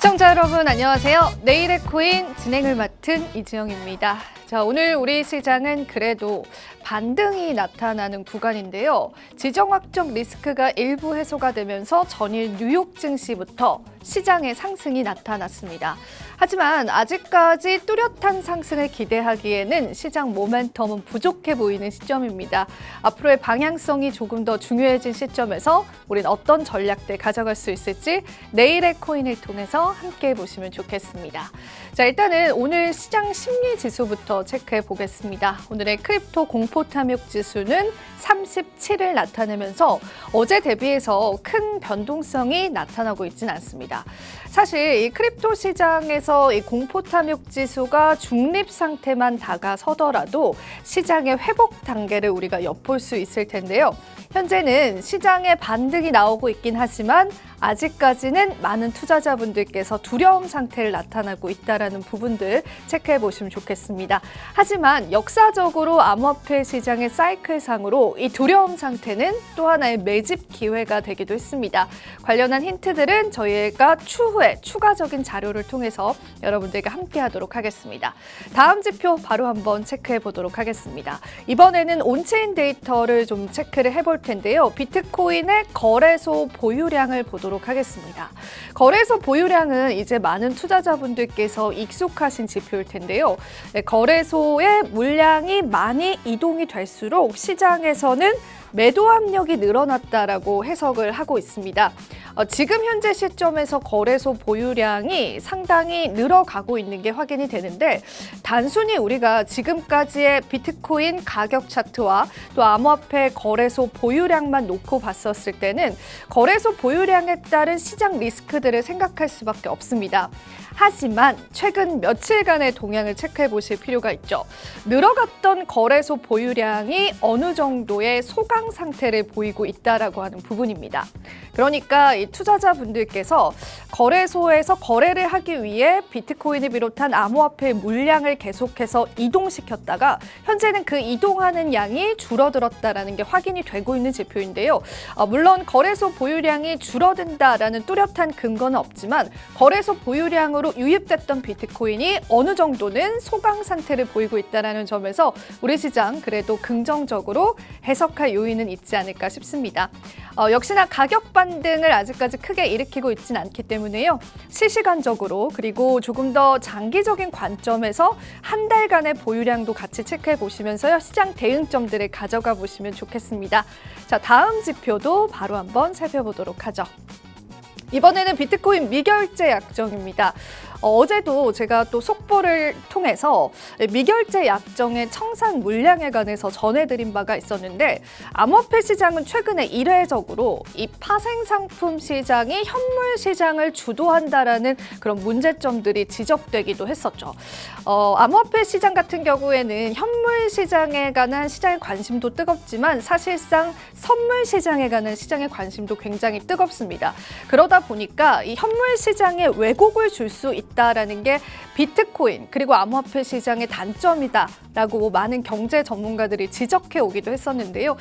시청자 여러분 안녕하세요. 내일의 코인 진행을 맡은 이지영입니다. 자, 오늘 우리 시장은 그래도 반등이 나타나는 구간인데요. 지정 확정 리스크가 일부 해소가 되면서 전일 뉴욕 증시부터 시장의 상승이 나타났습니다. 하지만 아직까지 뚜렷한 상승을 기대하기에는 시장 모멘텀은 부족해 보이는 시점입니다. 앞으로의 방향성이 조금 더 중요해진 시점에서 우린 어떤 전략들 가져갈 수 있을지 내일의 코인을 통해서 함께 보시면 좋겠습니다. 자, 일단은 오늘 시장 심리 지수부터 체크해 보겠습니다. 오늘의 크립토 공포 탐욕 지수는 37을 나타내면서 어제 대비해서 큰 변동성이 나타나고 있지는 않습니다. 사실 이 크립토 시장에서 이 공포 탐욕 지수가 중립 상태만 다가서더라도 시장의 회복 단계를 우리가 엿볼 수 있을 텐데요. 현재는 시장에 반등이 나오고 있긴 하지만 아직까지는 많은 투자자분들께서 두려움 상태를 나타나고 있다는 부분들 체크해 보시면 좋겠습니다. 하지만 역사적으로 암호화폐 시장의 사이클상으로 이 두려움 상태는 또 하나의 매집 기회가 되기도 했습니다. 관련한 힌트들은 저희가 추후에 추가적인 자료를 통해서 여러분들과 함께 하도록 하겠습니다. 다음 지표 바로 한번 체크해 보도록 하겠습니다. 이번에는 온체인 데이터를 좀 체크를 해볼 텐데요. 비트코인의 거래소 보유량을 보도록 하겠습니다. 거래소 보유량은 이제 많은 투자자분들께서 익숙하신 지표일 텐데요. 거래소의 물량이 많이 이동이 될수록 시장에서는 매도 압력이 늘어났다라고 해석을 하고 있습니다. 지금 현재 시점에서 거래소 보유량이 상당히 늘어가고 있는 게 확인이 되는데 단순히 우리가 지금까지의 비트코인 가격 차트와 또 암호화폐 거래소 보유량만 놓고 봤었을 때는 거래소 보유량에 따른 시장 리스크들을 생각할 수밖에 없습니다. 하지만 최근 며칠간의 동향을 체크해 보실 필요가 있죠. 늘어갔던 거래소 보유량이 어느 정도의 소강 상태를 보이고 있다라고 하는 부분입니다. 그러니까 이 투자자분들께서 거래소에서 거래를 하기 위해 비트코인을 비롯한 암호화폐 물량을 계속해서 이동시켰다가 현재는 그 이동하는 양이 줄어들었다라는 게 확인이 되고 있는 지표인데요. 물론 거래소 보유량이 줄어든다라는 뚜렷한 근거는 없지만 거래소 보유량으로 유입됐던 비트코인이 어느 정도는 소강 상태를 보이고 있다는 점에서 우리 시장 그래도 긍정적으로 해석할 요인은 있지 않을까 싶습니다. 역시나 가격 반등을 아직까지 크게 일으키고 있지는 않기 때문에요. 실시간적으로 그리고 조금 더 장기적인 관점에서 한 달간의 보유량도 같이 체크해 보시면서요. 시장 대응점들을 가져가 보시면 좋겠습니다. 자, 다음 지표도 바로 한번 살펴보도록 하죠. 이번에는 비트코인 미결제 약정입니다. 어제도 제가 또 속보를 통해서 미결제 약정의 청산 물량에 관해서 전해드린 바가 있었는데 암호화폐 시장은 최근에 이례적으로 이 파생상품 시장이 현물 시장을 주도한다라는 그런 문제점들이 지적되기도 했었죠. 암호화폐 시장 같은 경우에는 현물 시장에 관한 시장의 관심도 뜨겁지만 사실상 선물 시장에 관한 시장의 관심도 굉장히 뜨겁습니다. 그러다 보니까 이 현물 시장에 왜곡을 줄 수 있다라는 게 비트코인 그리고 암호화폐 시장의 단점이다라고 많은 경제 전문가들이 지적해 오기도 했었는데요.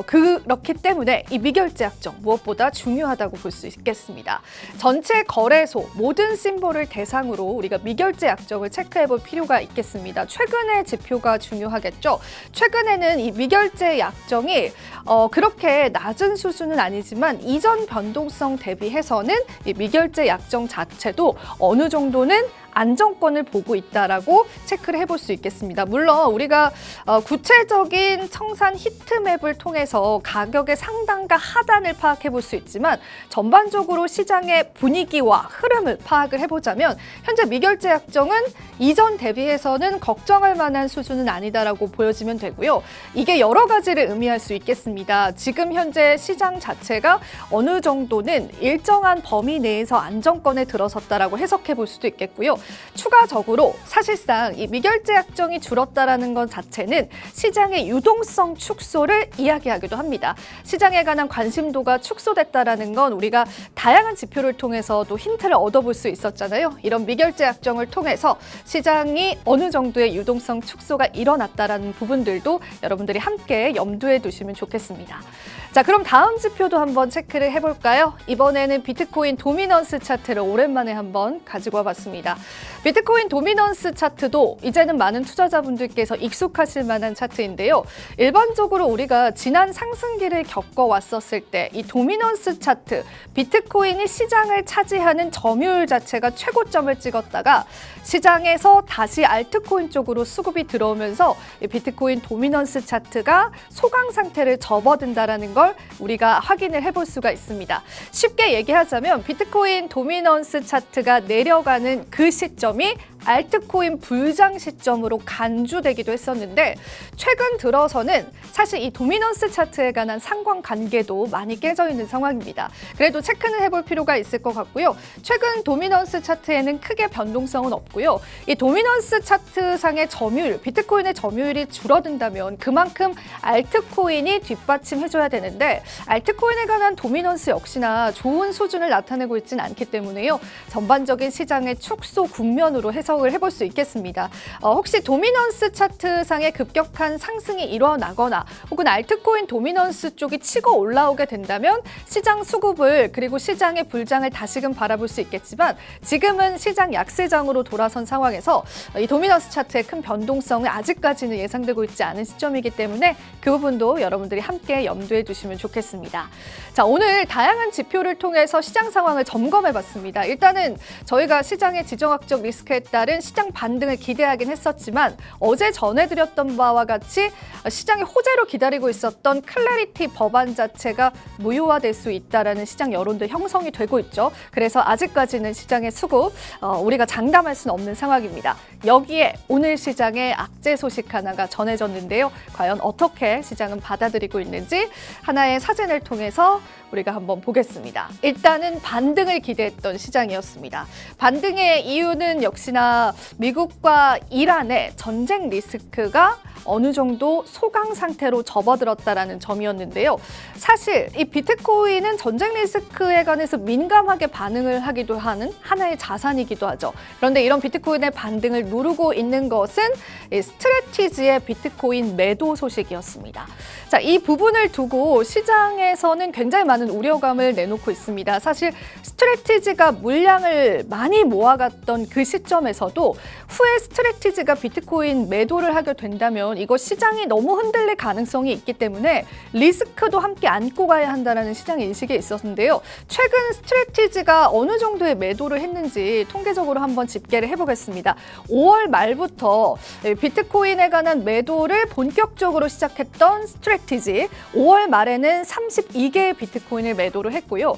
그렇기 때문에 이 미결제 약정 무엇보다 중요하다고 볼 수 있겠습니다. 전체 거래소 모든 심볼을 대상으로 우리가 미결제 약정을 체크해 볼 필요가 있겠습니다. 최근의 지표가 중요하겠죠. 최근에는 이 미결제 약정이 그렇게 낮은 수준은 아니지만 이전 변동성 대비해서는 이 미결제 약정 자체도 어느 정도는 안정권을 보고 있다라고 체크를 해볼 수 있겠습니다. 물론 우리가 구체적인 청산 히트맵을 통해서 가격의 상단과 하단을 파악해 볼 수 있지만 전반적으로 시장의 분위기와 흐름을 파악을 해보자면 현재 미결제 약정은 이전 대비해서는 걱정할 만한 수준은 아니다라고 보여지면 되고요. 이게 여러 가지를 의미할 수 있겠습니다. 지금 현재 시장 자체가 어느 정도는 일정한 범위 내에서 안정권에 들어섰다라고 해석해 볼 수도 있겠고요. 추가적으로 사실상 이 미결제 약정이 줄었다라는 것 자체는 시장의 유동성 축소를 이야기하기도 합니다. 시장에 관한 관심도가 축소됐다라는 건 우리가 다양한 지표를 통해서도 힌트를 얻어볼 수 있었잖아요. 이런 미결제 약정을 통해서 시장이 어느 정도의 유동성 축소가 일어났다라는 부분들도 여러분들이 함께 염두에 두시면 좋겠습니다. 자, 그럼 다음 지표도 한번 체크를 해볼까요? 이번에는 비트코인 도미넌스 차트를 오랜만에 한번 가지고 와봤습니다. 비트코인 도미넌스 차트도 이제는 많은 투자자분들께서 익숙하실 만한 차트인데요. 일반적으로 우리가 지난 상승기를 겪어왔었을 때 이 도미넌스 차트, 비트코인이 시장을 차지하는 점유율 자체가 최고점을 찍었다가 시장에서 다시 알트코인 쪽으로 수급이 들어오면서 이 비트코인 도미넌스 차트가 소강 상태를 접어든다라는 걸 우리가 확인을 해볼 수가 있습니다. 쉽게 얘기하자면 비트코인 도미넌스 차트가 내려가는 그 시점이 알트코인 불장 시점으로 간주되기도 했었는데 최근 들어서는 사실 이 도미넌스 차트에 관한 상관관계도 많이 깨져 있는 상황입니다. 그래도 체크는 해볼 필요가 있을 것 같고요. 최근 도미넌스 차트에는 크게 변동성은 없고요. 이 도미넌스 차트상의 점유율, 비트코인의 점유율이 줄어든다면 그만큼 알트코인이 뒷받침해줘야 되는데 알트코인에 관한 도미넌스 역시나 좋은 수준을 나타내고 있지는 않기 때문에요. 전반적인 시장의 축소 국면으로 해석을 해볼 수 있겠습니다. 혹시 도미넌스 차트상의 급격한 상승이 일어나거나 혹은 알트코인 도미넌스 쪽이 치고 올라오게 된다면 시장 수급을 그리고 시장의 불장을 다시금 바라볼 수 있겠지만 지금은 시장 약세장으로 돌아선 상황에서 이 도미넌스 차트의 큰 변동성은 아직까지는 예상되고 있지 않은 시점이기 때문에 그 부분도 여러분들이 함께 염두에 두시면 좋겠습니다. 자, 오늘 다양한 지표를 통해서 시장 상황을 점검해봤습니다. 일단은 저희가 시장의 지정학적 리스크에 따른 시장 반등을 기대하긴 했었지만 어제 전해드렸던 바와 같이 시장의 호재로 기다리고 있었던 클래리티 법안 자체가 무효화될 수 있다라는 시장 여론도 형성이 되고 있죠. 그래서 아직까지는 시장의 수급 우리가 장담할 수는 없는 상황입니다. 여기에 오늘 시장에 악재 소식 하나가 전해졌는데요. 과연 어떻게 시장은 받아들이고 있는지 하나의 사진을 통해서 우리가 한번 보겠습니다. 일단은 반등을 기대했던 시장이었습니다. 반등의 이유는 역시나 미국과 이란의 전쟁 리스크가 어느 정도 소강 상태로 접어들었다라는 점이었는데요. 사실 이 비트코인은 전쟁 리스크에 관해서 민감하게 반응을 하기도 하는 하나의 자산이기도 하죠. 그런데 이런 비트코인의 반등을 누르고 있는 것은 이 스트래티지의 비트코인 매도 소식이었습니다. 자, 이 부분을 두고 시장에서는 굉장히 많은 우려감을 내놓고 있습니다. 사실 스트래티지가 물량을 많이 모아갔던 그 시점에서도 후에 스트래티지가 비트코인 매도를 하게 된다면 이거 시장이 너무 흔들릴 가능성이 있기 때문에 리스크도 함께 안고 가야 한다는 시장 인식이 있었는데요. 최근 스트래티지가 어느 정도의 매도를 했는지 통계적으로 한번 집계를 해보겠습니다. 5월 말부터 비트코인에 관한 매도를 본격적으로 시작했던 스트래티지 5월 말에는 32개의 비트코인을 매도를 했고요.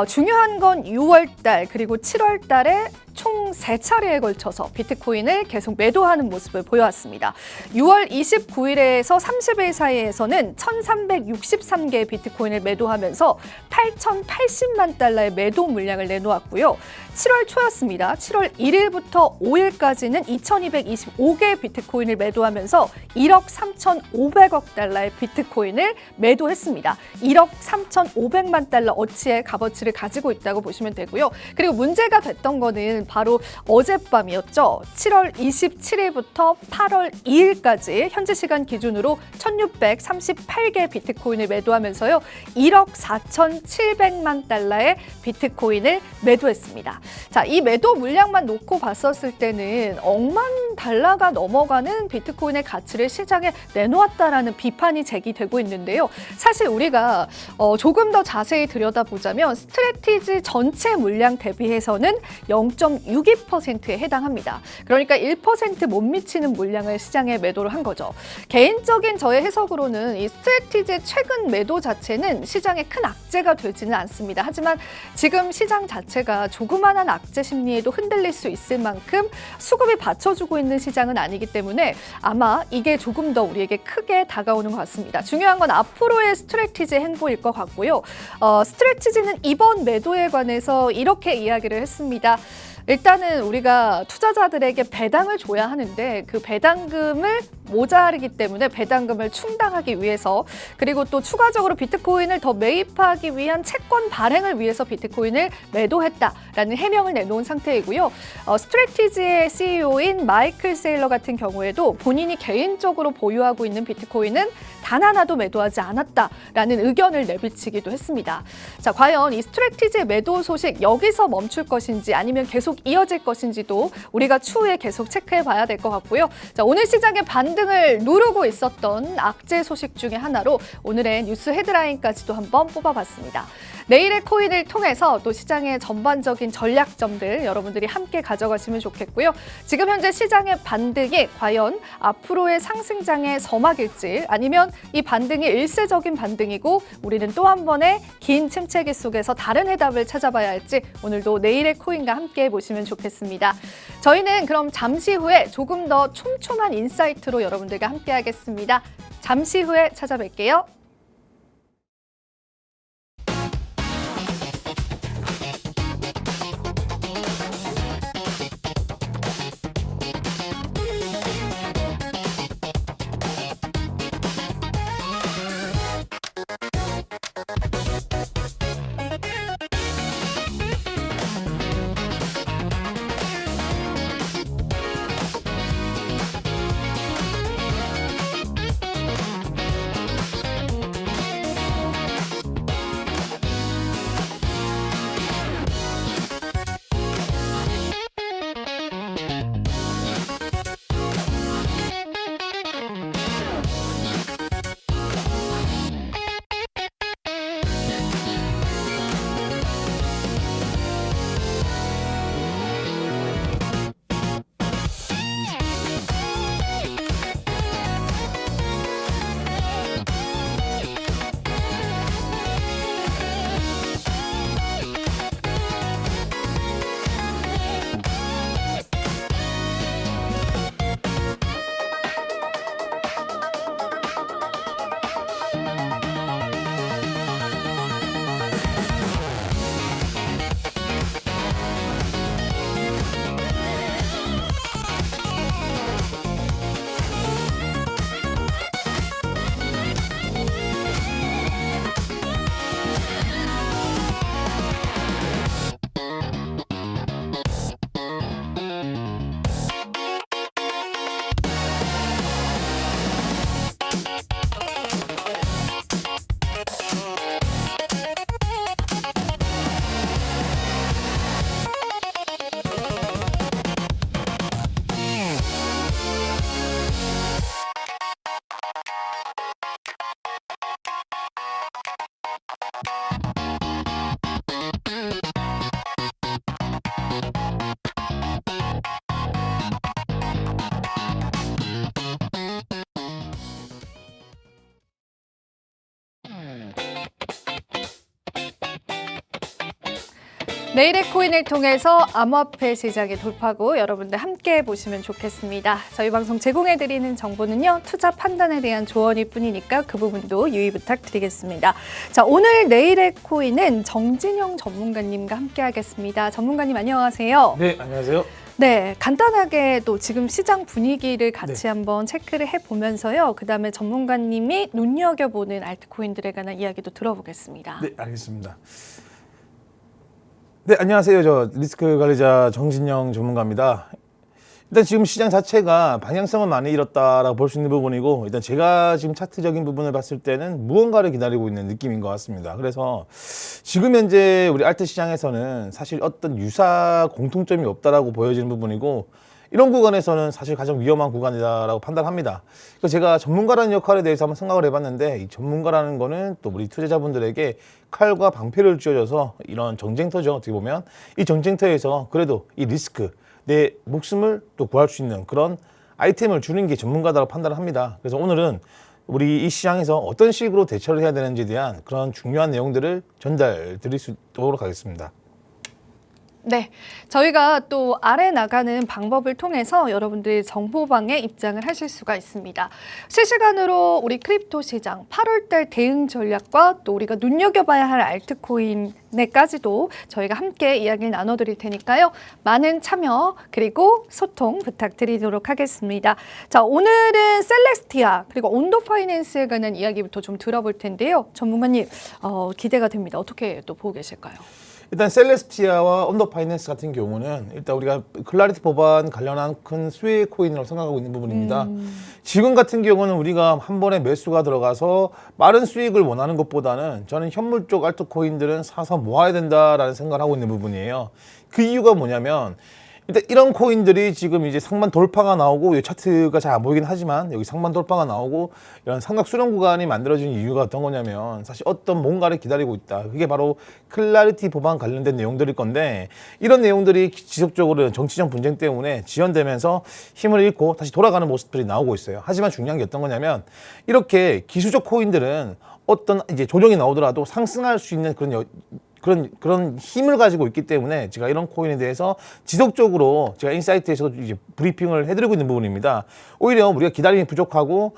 중요한 건 6월 달 그리고 7월 달에 총 3차례에 걸쳐서 비트코인을 계속 매도하는 모습을 보여왔습니다. 6월 29일에서 30일 사이에서는 1,363개의 비트코인을 매도하면서 8,080만 달러의 매도 물량을 내놓았고요. 7월 초였습니다. 7월 1일부터 5일까지는 2,225개의 비트코인을 매도하면서 1억 3,500억 달러의 비트코인을 매도했습니다. 1억 3,500만 달러 어치의 값어치를 가지고 있다고 보시면 되고요. 그리고 문제가 됐던 거는 바로 어젯밤이었죠. 7월 27일부터 8월 2일까지 현지 시간 기준으로 1,638개의 비트코인을 매도하면서요. 1억 4,700만 달러의 비트코인을 매도했습니다. 자, 이 매도 물량만 놓고 봤었을 때는 억만 달러가 넘어가는 비트코인의 가치를 시장에 내놓았다라는 비판이 제기되고 있는데요. 사실 우리가 조금 더 자세히 들여다보자면 스트래티지 전체 물량 대비해서는 0.62%에 해당합니다. 그러니까 1% 못 미치는 물량을 시장에 매도를 한 거죠. 개인적인 저의 해석으로는 이 스트래티지의 최근 매도 자체는 시장에 큰 악재가 되지는 않습니다. 하지만 지금 시장 자체가 조그마한 악재 심리에도 흔들릴 수 있을 만큼 수급이 받쳐주고 있는 시장은 아니기 때문에 아마 이게 조금 더 우리에게 크게 다가오는 것 같습니다. 중요한 건 앞으로의 스트래티지의 행보일 것 같고요. 스트래티지는 이번 매도에 관해서 이렇게 이야기를 했습니다. 일단은 우리가 투자자들에게 배당을 줘야 하는데 그 배당금을 모자르기 때문에 배당금을 충당하기 위해서 그리고 또 추가적으로 비트코인을 더 매입하기 위한 채권 발행을 위해서 비트코인을 매도했다라는 해명을 내놓은 상태이고요. 스트래티지의 CEO인 마이클 세일러 같은 경우에도 본인이 개인적으로 보유하고 있는 비트코인은 단 하나도 매도하지 않았다라는 의견을 내비치기도 했습니다. 자, 과연 이 스트래티지의 매도 소식 여기서 멈출 것인지 아니면 계속 이어질 것인지도 우리가 추후에 계속 체크해 봐야 될 것 같고요. 자, 오늘 시장의 반등을 누르고 있었던 악재 소식 중에 하나로 오늘의 뉴스 헤드라인까지도 한번 뽑아봤습니다. 내일의 코인을 통해서 또 시장의 전반적인 전략점들 여러분들이 함께 가져가시면 좋겠고요. 지금 현재 시장의 반등이 과연 앞으로의 상승장의 서막일지 아니면 이 반등이 일시적인 반등이고 우리는 또 한 번의 긴 침체기 속에서 다른 해답을 찾아봐야 할지 오늘도 내일의 코인과 함께 보시면 좋겠습니다. 저희는 그럼 잠시 후에 조금 더 촘촘한 인사이트로 여러분들과 함께 하겠습니다. 잠시 후에 찾아뵐게요. 내일의 코인을 통해서 암호화폐 시장의 돌파구 여러분들 함께 보시면 좋겠습니다. 저희 방송 제공해드리는 정보는요. 투자 판단에 대한 조언일 뿐이니까 그 부분도 유의 부탁드리겠습니다. 자, 오늘 내일의 코인은 정진영 전문가님과 함께 하겠습니다. 전문가님 안녕하세요. 네, 안녕하세요. 네, 간단하게 또 지금 시장 분위기를 같이 한번 체크를 해보면서요. 그다음에 전문가님이 눈여겨보는 알트코인들에 관한 이야기도 들어보겠습니다. 네, 알겠습니다. 네, 안녕하세요. 저 리스크 관리자 정진영 전문가입니다. 일단 지금 시장 자체가 방향성을 많이 잃었다라고 볼 수 있는 부분이고, 일단 제가 지금 차트적인 부분을 봤을 때는 무언가를 기다리고 있는 느낌인 것 같습니다. 그래서 지금 현재 우리 알트 시장에서는 사실 어떤 유사 공통점이 없다라고 보여지는 부분이고, 이런 구간에서는 사실 가장 위험한 구간이다라고 판단합니다. 그래서 제가 전문가라는 역할에 대해서 한번 생각을 해봤는데, 이 전문가라는 거는 또 우리 투자자분들에게 칼과 방패를 쥐어줘서 이런 전쟁터죠. 어떻게 보면 이 전쟁터에서 그래도 이 리스크, 내 목숨을 또 구할 수 있는 그런 아이템을 주는 게 전문가다라고 판단을 합니다. 그래서 오늘은 우리 이 시장에서 어떤 식으로 대처를 해야 되는지에 대한 그런 중요한 내용들을 전달 드릴 수 있도록 하겠습니다. 네, 저희가 또 아래 나가는 방법을 통해서 여러분들이 정보방에 입장을 하실 수가 있습니다. 실시간으로 우리 크립토 시장 8월달 대응 전략과 또 우리가 눈여겨봐야 할 알트코인에까지도 저희가 함께 이야기를 나눠드릴 테니까요. 많은 참여 그리고 소통 부탁드리도록 하겠습니다. 자, 오늘은 셀레스티아 그리고 온도 파이낸스에 관한 이야기부터 좀 들어볼 텐데요. 전문가님 기대가 됩니다. 어떻게 또 보고 계실까요? 일단 셀레스티아와 언더 파이낸스 같은 경우는 일단 우리가 클라리티 법안 관련한 큰 수혜 코인으로 생각하고 있는 부분입니다. 지금 같은 경우는 우리가 한 번에 매수가 들어가서 빠른 수익을 원하는 것보다는 저는 현물 쪽 알트 코인들은 사서 모아야 된다라는 생각을 하고 있는 부분이에요. 그 이유가 뭐냐면 일단 이런 코인들이 지금 이제 상반 돌파가 나오고 이 차트가 잘 안 보이긴 하지만 여기 상반 돌파가 나오고 이런 삼각 수렴 구간이 만들어진 이유가 어떤 거냐면 사실 어떤 뭔가를 기다리고 있다. 그게 바로 클라리티 법안 관련된 내용들일 건데 이런 내용들이 지속적으로 정치적 분쟁 때문에 지연되면서 힘을 잃고 다시 돌아가는 모습들이 나오고 있어요. 하지만 중요한 게 어떤 거냐면 이렇게 기술적 코인들은 어떤 이제 조정이 나오더라도 상승할 수 있는 그런 힘을 가지고 있기 때문에 제가 이런 코인에 대해서 지속적으로 제가 인사이트에서도 이제 브리핑을 해드리고 있는 부분입니다. 오히려 우리가 기다림이 부족하고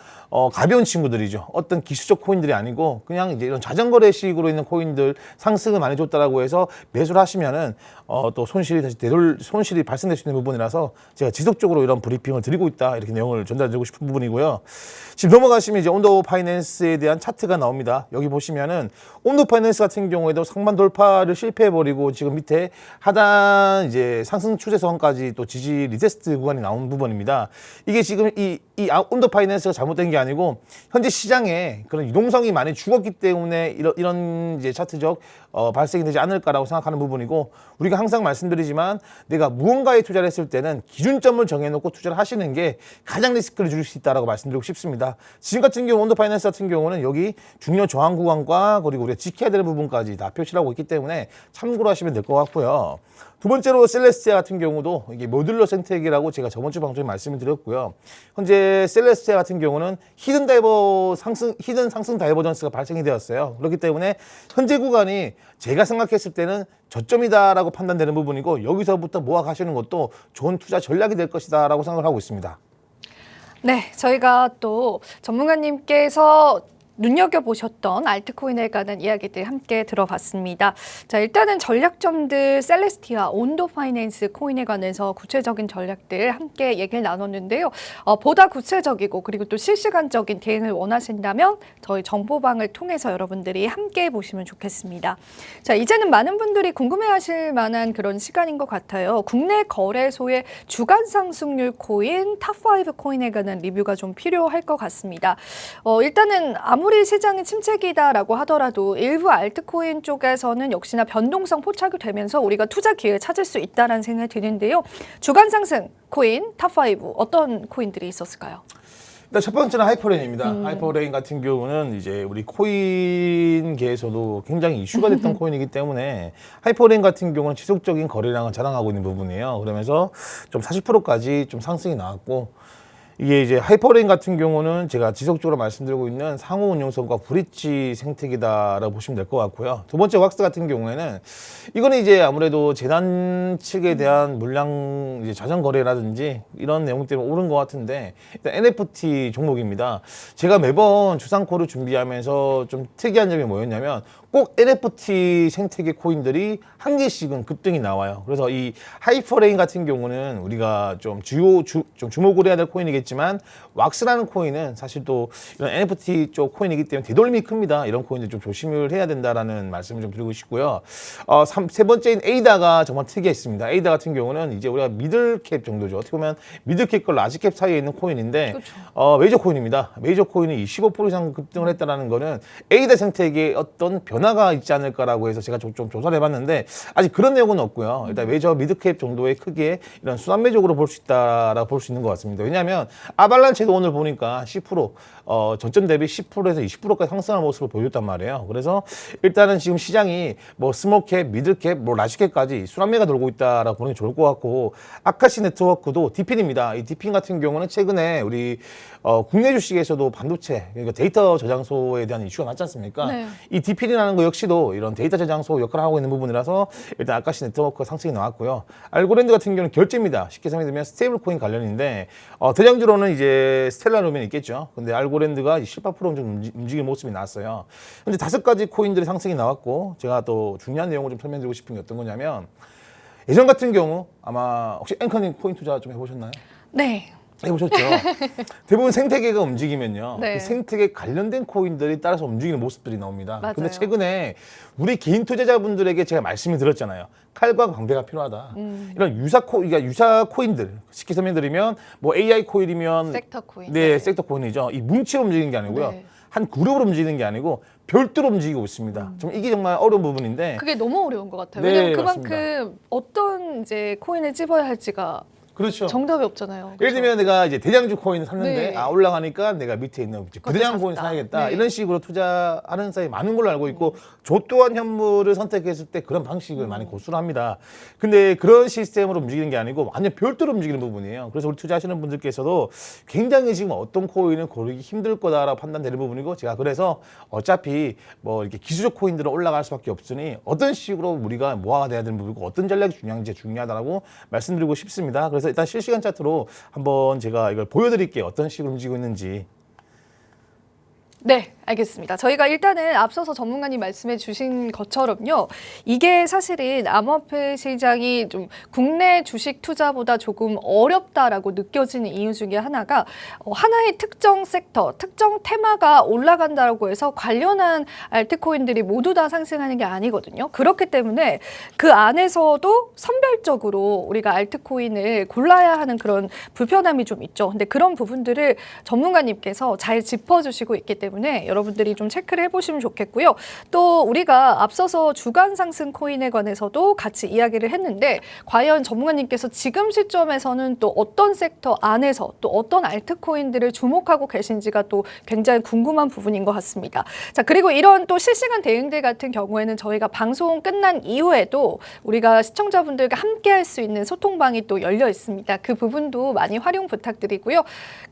가벼운 친구들이죠. 어떤 기술적 코인들이 아니고 그냥 이제 이런 자전거래식으로 있는 코인들 상승을 많이 줬다라고 해서 매수를 하시면은 또 손실이 발생될 수 있는 부분이라서 제가 지속적으로 이런 브리핑을 드리고 있다 이렇게 내용을 전달드리고 싶은 부분이고요. 지금 넘어가시면 이제 온도 파이낸스에 대한 차트가 나옵니다. 여기 보시면은 온도 파이낸스 같은 경우에도 상반 돌파를 실패해버리고 지금 밑에 하단 이제 상승 추세선까지 또 지지 리테스트 구간이 나온 부분입니다. 이게 지금 이 온도 파이낸스가 잘못된 게 아니고 현재 시장에 그런 유동성이 많이 죽었기 때문에 이런 이제 차트적 발생이 되지 않을까라고 생각하는 부분이고 우리가 항상 말씀드리지만 내가 무언가에 투자를 했을 때는 기준점을 정해놓고 투자를 하시는 게 가장 리스크를 줄일 수 있다라고 말씀드리고 싶습니다. 지금 같은 경우 온도 파이낸스 같은 경우는 여기 중요 저항 구간과 그리고 우리가 지켜야 되는 부분까지 다 표시를 하고 있기 때문에 참고로 하시면 될 것 같고요. 두 번째로 셀레스티아 같은 경우도 이게 모듈러 생태계라고 제가 저번 주 방송에 말씀을 드렸고요. 현재 셀레스티아 같은 경우는 히든 상승 다이버전스가 발생이 되었어요. 그렇기 때문에 현재 구간이 제가 생각했을 때는 저점이다라고 판단되는 부분이고 여기서부터 모아 가시는 것도 좋은 투자 전략이 될 것이다라고 생각을 하고 있습니다. 네, 저희가 또 전문가님께서 눈여겨보셨던 알트코인에 관한 이야기들 함께 들어봤습니다. 자, 일단은 전략점들 셀레스티아, 온도 파이낸스 코인에 관해서 구체적인 전략들 함께 얘기를 나눴는데요. 보다 구체적이고 그리고 또 실시간적인 대응을 원하신다면 저희 정보방을 통해서 여러분들이 함께 보시면 좋겠습니다. 자, 이제는 많은 분들이 궁금해하실 만한 그런 시간인 것 같아요. 국내 거래소의 주간 상승률 코인, 탑5 코인에 관한 리뷰가 좀 필요할 것 같습니다. 일단은 아무리 시장이 침체기다라고 하더라도 일부 알트코인 쪽에서는 역시나 변동성 포착이 되면서 우리가 투자 기회를 찾을 수 있다는 생각이 드는데요. 주간 상승 코인 탑5 어떤 코인들이 있었을까요? 일단 첫 번째는 하이퍼레인입니다. 하이퍼레인 같은 경우는 이제 우리 코인계에서도 굉장히 이슈가 됐던 코인이기 때문에 하이퍼레인 같은 경우는 지속적인 거래량을 자랑하고 있는 부분이에요. 그러면서 좀 40%까지 좀 상승이 나왔고 이게 이제 하이퍼레인 같은 경우는 제가 지속적으로 말씀드리고 있는 상호 운용선과 브릿지 생태계다라고 보시면 될 것 같고요. 두 번째 왁스 같은 경우에는 이거는 이제 아무래도 재단 측에 대한 물량 이제 자전 거래라든지 이런 내용 때문에 오른 것 같은데 일단 NFT 종목입니다. 제가 매번 주상코를 준비하면서 좀 특이한 점이 뭐였냐면 꼭 NFT 생태계 코인들이 한 개씩은 급등이 나와요. 그래서 이 하이퍼레인 같은 경우는 우리가 좀 주목을 해야 될 코인이겠지만 왁스라는 코인은 사실 또 이런 NFT 쪽 코인이기 때문에 되돌림이 큽니다. 이런 코인들 좀 조심을 해야 된다라는 말씀을 좀 드리고 싶고요. 세 번째인 에이다가 정말 특이했습니다. 에이다 같은 경우는 이제 우리가 미들캡 정도죠. 어떻게 보면 미들캡과 라지캡 사이에 있는 코인인데 메이저 코인입니다. 메이저 코인이 15% 이상 급등을 했다는 거는 에이다 생태계의 어떤 변화가 있지 않을까라고 해서 제가 좀 조사를 해봤는데 아직 그런 내용은 없고요. 일단 메이저 미드캡 정도의 크기의 이런 순환매적으로 볼 수 있다라고 볼 수 있는 것 같습니다. 왜냐하면 아발란체도 오늘 보니까 10% 전점 대비 10%에서 20%까지 상승한 모습을 보여줬단 말이에요. 그래서 일단은 지금 시장이 뭐 스몰캡, 미들캡, 뭐 라지캡까지 순환매가 돌고 있다라고 보는 게 좋을 것 같고 아카시 네트워크도 디핀입니다. 이 디핀 같은 경우는 최근에 우리 국내 주식에서도 반도체, 그러니까 데이터 저장소에 대한 이슈가 났지 않습니까? 네. 이 디핀이라는 코인이라는 거 역시도 이런 데이터 저장소 역할을 하고 있는 부분이라서 일단 아카시 네트워크가 상승이 나왔고요. 알고랜드 같은 경우는 결제입니다. 쉽게 설명드리면 스테이블 코인 관련인데 대장주로는 이제 스텔라룸이 있겠죠. 근데 알고랜드가 실바프로 좀 움직이는 모습이 나왔어요. 근데 5가지 코인들이 상승이 나왔고 제가 또 중요한 내용을 좀 설명드리고 싶은 게 어떤 거냐면 예전 같은 경우 아마 혹시 앵커님 코인 투자 좀 해보셨나요? 네. 해보셨죠? 대부분 생태계가 움직이면요. 네. 그 생태계 관련된 코인들이 따라서 움직이는 모습들이 나옵니다. 맞아요. 근데 최근에 우리 개인 투자자분들에게 제가 말씀을 드렸잖아요. 칼과 광배가 필요하다. 이런 그러니까 유사 코인들, 쉽게 설명드리면 뭐 AI 코인이면 섹터 코인. 네, 섹터 코인이죠. 이 뭉치로 움직이는 게 아니고요. 네. 한 그룹으로 움직이는 게 아니고 별도로 움직이고 있습니다. 좀 이게 정말 어려운 부분인데 그게 너무 어려운 것 같아요. 네, 왜냐면 그만큼 어떤 이제 코인을 집어야 할지가 그렇죠. 정답이 없잖아요. 예를 들면 내가 이제 대장주 코인을 샀는데 네. 올라가니까 내가 밑에 있는 부대장 코인 샀다. 사야겠다 네. 이런 식으로 투자하는 사람이 많은 걸로 알고 있고 저 또한 현물을 선택했을 때 그런 방식을 많이 고수를 합니다. 근데 그런 시스템으로 움직이는 게 아니고 완전 별도로 움직이는 부분이에요. 그래서 우리 투자하시는 분들께서도 굉장히 지금 어떤 코인을 고르기 힘들 거다라고 판단되는 부분이고 제가 그래서 어차피 뭐 이렇게 기술적 코인들은 올라갈 수밖에 없으니 어떤 식으로 우리가 모아가 돼야 되는 부분이고 어떤 전략이 중요하다라고 말씀드리고 싶습니다. 그래서 일단 실시간 차트로 한번 제가 이걸 보여드릴게요. 어떤 식으로 움직이고 있는지. 네, 알겠습니다. 저희가 일단은 앞서서 전문가님 말씀해 주신 것처럼요. 이게 사실은 암호화폐 시장이 좀 국내 주식 투자보다 조금 어렵다라고 느껴지는 이유 중에 하나가 하나의 특정 섹터, 특정 테마가 올라간다고 해서 관련한 알트코인들이 모두 다 상승하는 게 아니거든요. 그렇기 때문에 그 안에서도 선별적으로 우리가 알트코인을 골라야 하는 그런 불편함이 좀 있죠. 근데 그런 부분들을 전문가님께서 잘 짚어주시고 있기 때문에 여러분들이 좀 체크를 해보시면 좋겠고요. 또 우리가 앞서서 주간 상승 코인에 관해서도 같이 이야기를 했는데 과연 전문가님께서 지금 시점에서는 또 어떤 섹터 안에서 또 어떤 알트코인들을 주목하고 계신지가 또 굉장히 궁금한 부분인 것 같습니다. 자, 그리고 이런 또 실시간 대응들 같은 경우에는 저희가 방송 끝난 이후에도 우리가 시청자분들과 함께 할 수 있는 소통방이 또 열려 있습니다. 그 부분도 많이 활용 부탁드리고요.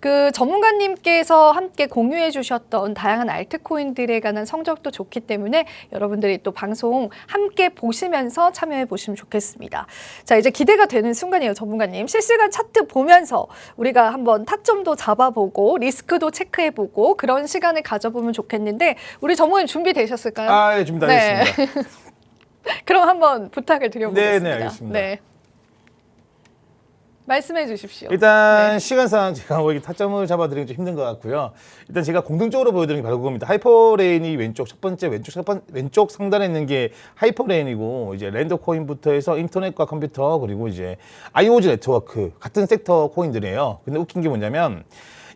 그 전문가님께서 함께 공유해 주셨던 다양한 알트코인들에 관한 성적도 좋기 때문에 여러분들이 또 방송 함께 보시면서 참여해 보시면 좋겠습니다. 자, 이제 기대가 되는 순간이에요, 전문가님. 실시간 차트 보면서 우리가 한번 타점도 잡아보고 리스크도 체크해보고 그런 시간을 가져보면 좋겠는데 우리 전문가님 준비되셨을까요? 아, 예, 준비되겠습니다. 네. 그럼 한번 부탁을 드려보겠습니다. 네, 알겠습니다. 네. 말씀해 주십시오. 일단 네. 시간상 제가 뭐 이렇게 타점을 잡아드리기 좀 힘든 것 같고요. 일단 제가 공통적으로 보여드리는 게 바로 그겁니다. 하이퍼레인이 첫 번째 왼쪽 상단에 있는 게 하이퍼레인이고 이제 랜더 코인부터 해서 인터넷과 컴퓨터 그리고 이제 IoT 네트워크 같은 섹터 코인들이에요. 근데 웃긴 게 뭐냐면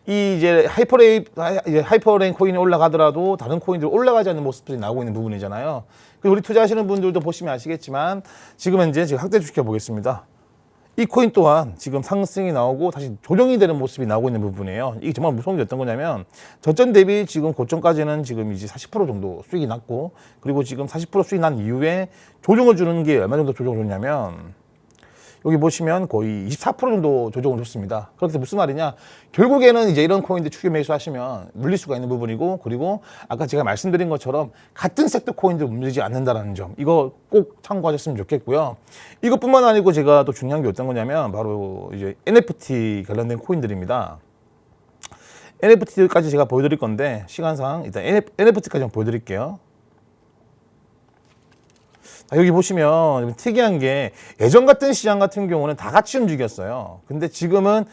이 이제 하이퍼레인 코인이 올라가더라도 다른 코인들이 올라가지 않는 모습들이 나오고 있는 부분이잖아요. 그리고 우리 투자하시는 분들도 보시면 아시겠지만 지금 현재 제가 확대 시켜 보겠습니다. 이 코인 또한 지금 상승이 나오고 다시 조정이 되는 모습이 나오고 있는 부분이에요. 이게 정말 무서운 게 어떤 거냐면 저점 대비 지금 고점까지는 지금 이제 40% 정도 수익이 났고 그리고 지금 40% 수익 난 이후에 조정을 주는 게 얼마 정도 조정을 줬냐면 여기 보시면 거의 24% 정도 조정을 줬습니다. 그렇게 무슨 말이냐? 결국에는 이제 이런 코인들 추격 매수하시면 물릴 수가 있는 부분이고 그리고 아까 제가 말씀드린 것처럼 같은 섹터 코인들 움직이지 않는다는 점 이거 꼭 참고하셨으면 좋겠고요. 이것뿐만 아니고 제가 또 중요한 게 어떤 거냐면 바로 이제 NFT 관련된 코인들입니다. NFT까지 제가 보여드릴 건데 시간상 일단 NFT까지 좀 보여드릴게요. 여기 보시면 특이한 게 예전 같은 시장 같은 경우는 다 같이 움직였어요. 근데 지금은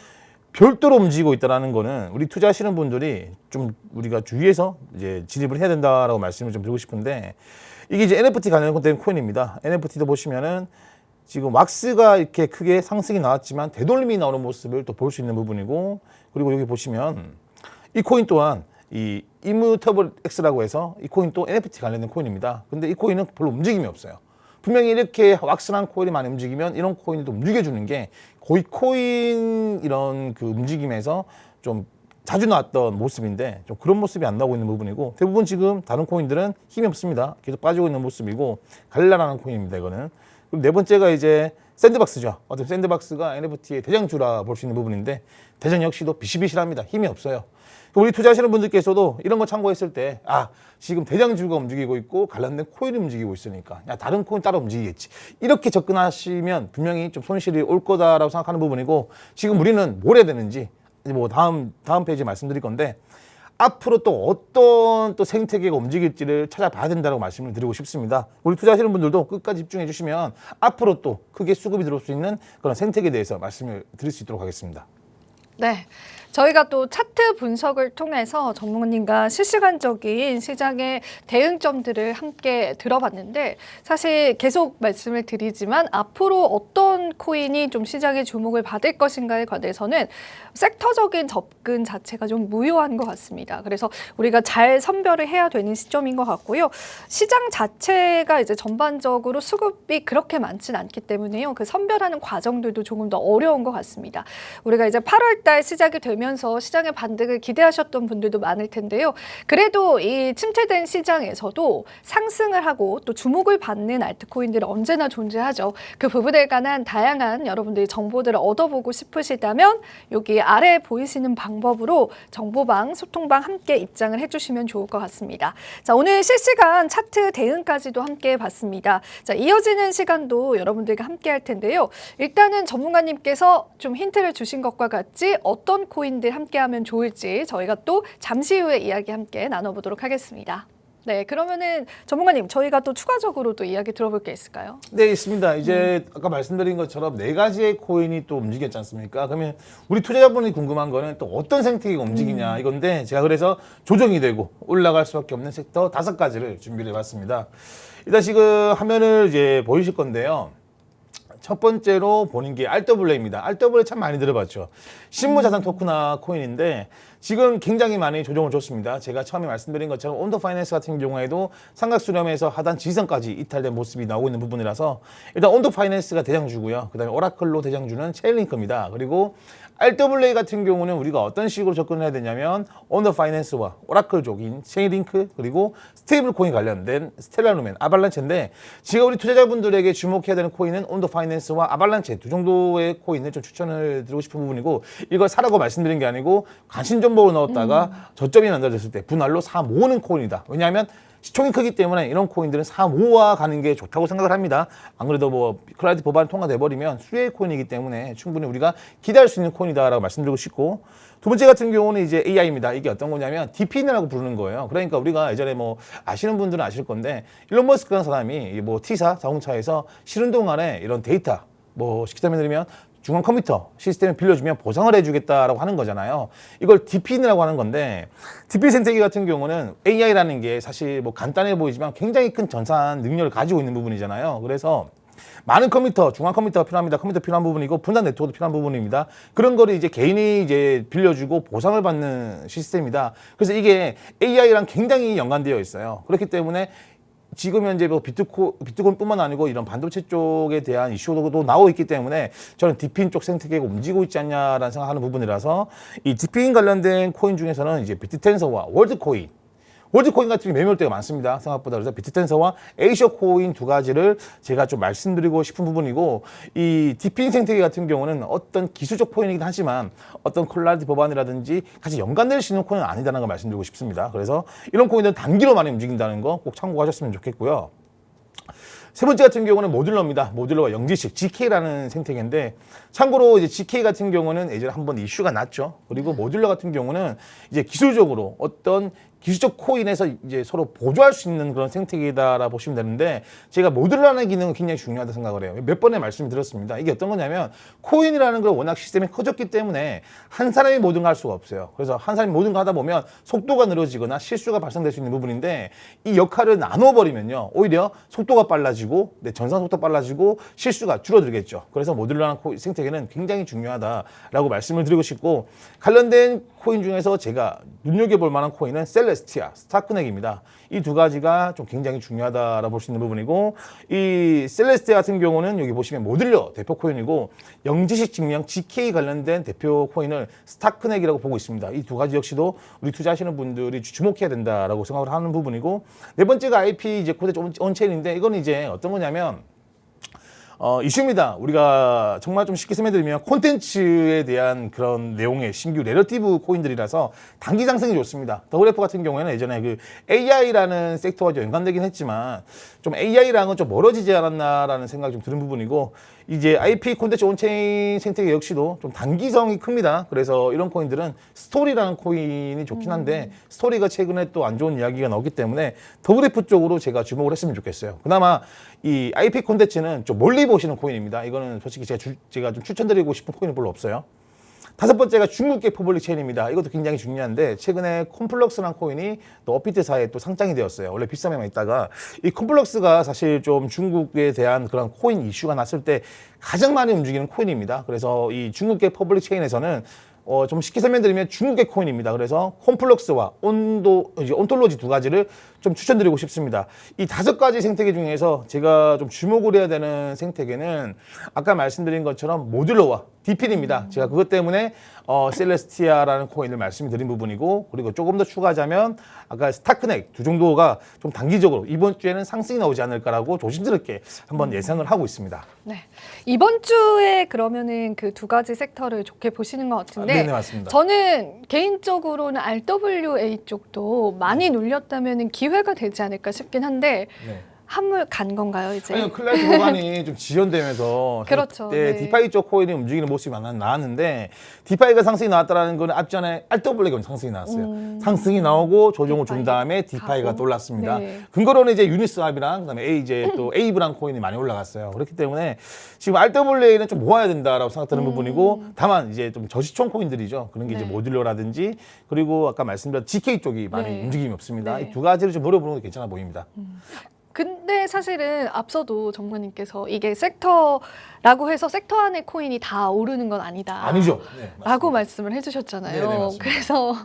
별도로 움직이고 있다는 거는 우리 투자하시는 분들이 좀 우리가 주의해서 이제 진입을 해야 된다라고 말씀을 좀 드리고 싶은데 이게 이제 NFT 관련된 코인입니다. NFT도 보시면은 지금 왁스가 이렇게 크게 상승이 나왔지만 되돌림이 나오는 모습을 또 볼 수 있는 부분이고 그리고 여기 보시면 이 코인 또한 이 이뮤터블 X라고 해서 이 코인 또 NFT 관련된 코인입니다. 근데 이 코인은 별로 움직임이 없어요. 분명히 이렇게 왁스한 코인이 많이 움직이면 이런 코인도 움직여주는 게 거의 코인 이런 그 움직임에서 좀 자주 나왔던 모습인데 좀 그런 모습이 안 나오고 있는 부분이고 대부분 지금 다른 코인들은 힘이 없습니다. 계속 빠지고 있는 모습이고 갈라라는 코인입니다. 이거는. 그리고 네 번째가 이제 샌드박스죠. 어떤 샌드박스가 NFT의 대장주라 볼 수 있는 부분인데 대장 역시도 비실비실합니다. 힘이 없어요. 우리 투자하시는 분들께서도 이런 거 참고했을 때 지금 대장주가 움직이고 있고 관련된 코인이 움직이고 있으니까 다른 코인 따라 움직이겠지. 이렇게 접근하시면 분명히 좀 손실이 올 거다라고 생각하는 부분이고 지금 우리는 뭘 해야 되는지 뭐 다음 페이지에 말씀드릴 건데 앞으로 또 어떤 또 생태계가 움직일지를 찾아봐야 된다고 말씀을 드리고 싶습니다. 우리 투자하시는 분들도 끝까지 집중해 주시면 앞으로 또 크게 수급이 들어올 수 있는 그런 생태계에 대해서 말씀을 드릴 수 있도록 하겠습니다. 네. 저희가 또 차트 분석을 통해서 전문가님과 실시간적인 시장의 대응점들을 함께 들어봤는데 사실 계속 말씀을 드리지만 앞으로 어떤 코인이 좀 시장의 주목을 받을 것인가에 관해서는 섹터적인 접근 자체가 좀 무효한 것 같습니다. 그래서 우리가 잘 선별을 해야 되는 시점인 것 같고요. 시장 자체가 이제 전반적으로 수급이 그렇게 많진 않기 때문에요. 그 선별하는 과정들도 조금 더 어려운 것 같습니다. 우리가 이제 8월 달 시작이 되면서 시장의 반등을 기대하셨던 분들도 많을 텐데요. 그래도 이 침체된 시장에서도 상승을 하고 또 주목을 받는 알트코인들이 언제나 존재하죠. 그 부분에 관한 다양한 여러분들이 정보들을 얻어보고 싶으시다면 여기 아래 보이시는 방법으로 정보방, 소통방 함께 입장을 해주시면 좋을 것 같습니다. 자, 오늘 실시간 차트 대응까지도 함께 봤습니다. 자, 이어지는 시간도 여러분들과 함께 할 텐데요. 일단은 전문가님께서 좀 힌트를 주신 것과 같이 어떤 코인들 함께하면 좋을지 저희가 또 잠시 후에 이야기 함께 나눠보도록 하겠습니다. 네, 그러면은 전문가님 저희가 또 추가적으로 또 이야기 들어볼 게 있을까요? 네, 있습니다. 이제 아까 말씀드린 것처럼 4가지의 코인이 또 움직였지 않습니까? 그러면 우리 투자자분이 궁금한 거는 또 어떤 생태계가 움직이냐 이건데 제가 그래서 조정이 되고 올라갈 수밖에 없는 섹터 5가지를 준비를 해봤습니다. 일단 지금 화면을 이제 보이실 건데요. 첫 번째로 보는 게 RWA입니다. RWA 참 많이 들어봤죠. 실무자산 토큰화 코인인데 지금 굉장히 많이 조정을 줬습니다. 제가 처음에 말씀드린 것처럼 온더 파이낸스 같은 경우에도 삼각수렴에서 하단 지지선까지 이탈된 모습이 나오고 있는 부분이라서 일단 온더 파이낸스가 대장주고요. 그 다음에 오라클로 대장주는 체인링크입니다. 그리고 RWA 같은 경우는 우리가 어떤 식으로 접근을 해야 되냐면 온더 파이낸스와 오라클 쪽인 체인링크 그리고 스테이블 코인 관련된 스텔라루멘, 아발란체인데 지금 우리 투자자분들에게 주목해야 되는 코인은 온더 파이낸스와 아발란체 두 정도의 코인을 좀 추천을 드리고 싶은 부분이고 이걸 사라고 말씀드린 게 아니고 관심 정보를 넣었다가 저점이 만들어졌을 때 분할로 사 모으는 코인이다. 왜냐하면 시총이 크기 때문에 이런 코인들은 사 모아 가는 게 좋다고 생각을 합니다. 안 그래도 뭐 클라이드 법안이 통과돼 버리면 수혜 코인이기 때문에 충분히 우리가 기대할 수 있는 코인이다라고 말씀드리고 싶고 두 번째 같은 경우는 이제 AI입니다. 이게 어떤 거냐면 DPN이라고 부르는 거예요. 그러니까 우리가 예전에 뭐 아시는 분들은 아실 건데 일론 머스크라는 사람이 뭐 T사 자동차에서 쉬는 동안에 이런 데이터 뭐 쉽게 설명드리면 중앙 컴퓨터 시스템을 빌려주면 보상을 해주겠다라고 하는 거잖아요. 이걸 DPN이라고 하는 건데 DP 생태계 같은 경우는 AI라는 게 사실 뭐 간단해 보이지만 굉장히 큰 전산 능력을 가지고 있는 부분이잖아요. 그래서 많은 컴퓨터, 중앙 컴퓨터가 필요합니다. 컴퓨터 필요한 부분이고 분산 네트워크도 필요한 부분입니다. 그런 거를 이제 개인이 이제 빌려주고 보상을 받는 시스템이다. 그래서 이게 AI랑 굉장히 연관되어 있어요. 그렇기 때문에 지금 현재 뭐 비트코인뿐만 아니고 이런 반도체 쪽에 대한 이슈도 나오고 있기 때문에 저는 디피인 쪽 생태계가 움직이고 있지 않냐라는 생각하는 부분이라서 이 디피인 관련된 코인 중에서는 이제 비트텐서와 월드코인 같은 경우 매물대가 많습니다. 생각보다. 그래서 비트텐서와 에이셔코인 2가지를 제가 좀 말씀드리고 싶은 부분이고 이 디피인 생태계 같은 경우는 어떤 기술적 코인이긴 하지만 어떤 콜라리티 법안이라든지 같이 연관될 수 있는 코인은 아니다는 걸 말씀드리고 싶습니다. 그래서 이런 코인들은 단기로 많이 움직인다는 거 꼭 참고하셨으면 좋겠고요. 세 번째 같은 경우는 모듈러입니다. 모듈러와 영지식 GK라는 생태계인데 참고로 이제 GK 같은 경우는 예전에 한번 이슈가 났죠. 그리고 모듈러 같은 경우는 이제 기술적으로 어떤 기술적 코인에서 이제 서로 보조할 수 있는 그런 생태계다라고 보시면 되는데 제가 모듈러라는 기능은 굉장히 중요하다고 생각을 해요. 몇 번의 말씀을 드렸습니다. 이게 어떤 거냐면 코인이라는 건 워낙 시스템이 커졌기 때문에 한 사람이 모든 걸 할 수가 없어요. 그래서 한 사람이 모든 걸 하다 보면 속도가 늘어지거나 실수가 발생될 수 있는 부분인데 이 역할을 나눠버리면요. 오히려 속도가 빨라지고 전산 속도 빨라지고 실수가 줄어들겠죠. 그래서 모듈러라는 생태계는 굉장히 중요하다라고 말씀을 드리고 싶고 관련된 코인 중에서 제가 눈여겨볼 만한 코인은 셀레스티아, 스타크넥입니다. 이 2가지가 좀 굉장히 중요하다라고 볼 수 있는 부분이고 이 셀레스티아 같은 경우는 여기 보시면 모듈러 대표 코인이고 영지식 증명 GK 관련된 대표 코인을 스타크넥이라고 보고 있습니다. 이 2가지 역시도 우리 투자하시는 분들이 주목해야 된다라고 생각을 하는 부분이고 네 번째가 IP 이제 코드 온체인인데 이건 이제 어떤 거냐면 이슈입니다. 우리가 정말 좀 쉽게 설명드리면 콘텐츠에 대한 그런 내용의 신규 내러티브 코인들이라서 단기 상승이 좋습니다. 더그래프 같은 경우에는 예전에 그 AI라는 섹터와 좀 연관되긴 했지만 좀 AI랑은 좀 멀어지지 않았나라는 생각이 좀 드는 부분이고 이제 IP 콘텐츠 온체인 생태계 역시도 좀 단기성이 큽니다. 그래서 이런 코인들은 스토리라는 코인이 좋긴 한데 스토리가 최근에 또 안 좋은 이야기가 나오기 때문에 더그래프 쪽으로 제가 주목을 했으면 좋겠어요. 그나마 이 IP 콘텐츠는 좀 멀리 보시는 코인입니다. 이거는 솔직히 제가 좀 추천드리고 싶은 코인은 별로 없어요. 다섯 번째가 중국계 퍼블릭 체인입니다. 이것도 굉장히 중요한데 최근에 콤플럭스라는 코인이 또 업비트사에 또 상장이 되었어요. 원래 비싸게만 있다가 이 콤플럭스가 사실 좀 중국에 대한 그런 코인 이슈가 났을 때 가장 많이 움직이는 코인입니다. 그래서 이 중국계 퍼블릭 체인에서는 좀 쉽게 설명드리면 중국의 코인입니다. 그래서 콤플럭스와 온톨로지 두 가지를 좀 추천드리고 싶습니다. 이 다섯 가지 생태계 중에서 제가 좀 주목을 해야 되는 생태계는 아까 말씀드린 것처럼 모듈러와 디필입니다. 제가 그것 때문에 셀레스티아라는 코인을 말씀드린 부분이고 그리고 조금 더 추가하자면 아까 스타크넥 두 정도가 좀 단기적으로 이번 주에는 상승이 나오지 않을까라고 조심스럽게 한번 예상을 하고 있습니다. 네. 이번 주에 그러면은 그 두 가지 섹터를 좋게 보시는 것 같은데 네네, 맞습니다. 저는 개인적으로는 RWA 쪽도 많이 눌렸다면은 기회가 되지 않을까 싶긴 한데 네. 한물 간 건가요 이제? 아니요, 클라이트 보관이 좀 지연되면서 그렇죠. 네. 디파이 쪽 코인이 움직이는 모습이 나왔는데 디파이가 상승이 나왔다는 건 앞전에 RWA가 상승이 나왔어요. 상승이 나오고 조정을 준 다음에 디파이가 또 올랐습니다. 네. 근거로는 이제 유니스왑이랑 그다음에 또 에이브랑 코인이 많이 올라갔어요. 그렇기 때문에 지금 RWA는 좀 모아야 된다라고 생각되는 부분이고 다만 이제 좀 저시총 코인들이죠. 그런 게 이제 네. 모듈러라든지 그리고 아까 말씀드린 GK 쪽이 많이 네. 움직임이 없습니다. 네. 이 두 가지를 좀 노려보는 게 괜찮아 보입니다. 근데 사실은 앞서도 전문가님께서 이게 섹터라고 해서 섹터 안의 코인이 다 오르는 건 아니다. 아니죠. 네, 맞습니다. 라고 말씀을 해주셨잖아요. 네네, 맞습니다. 그래서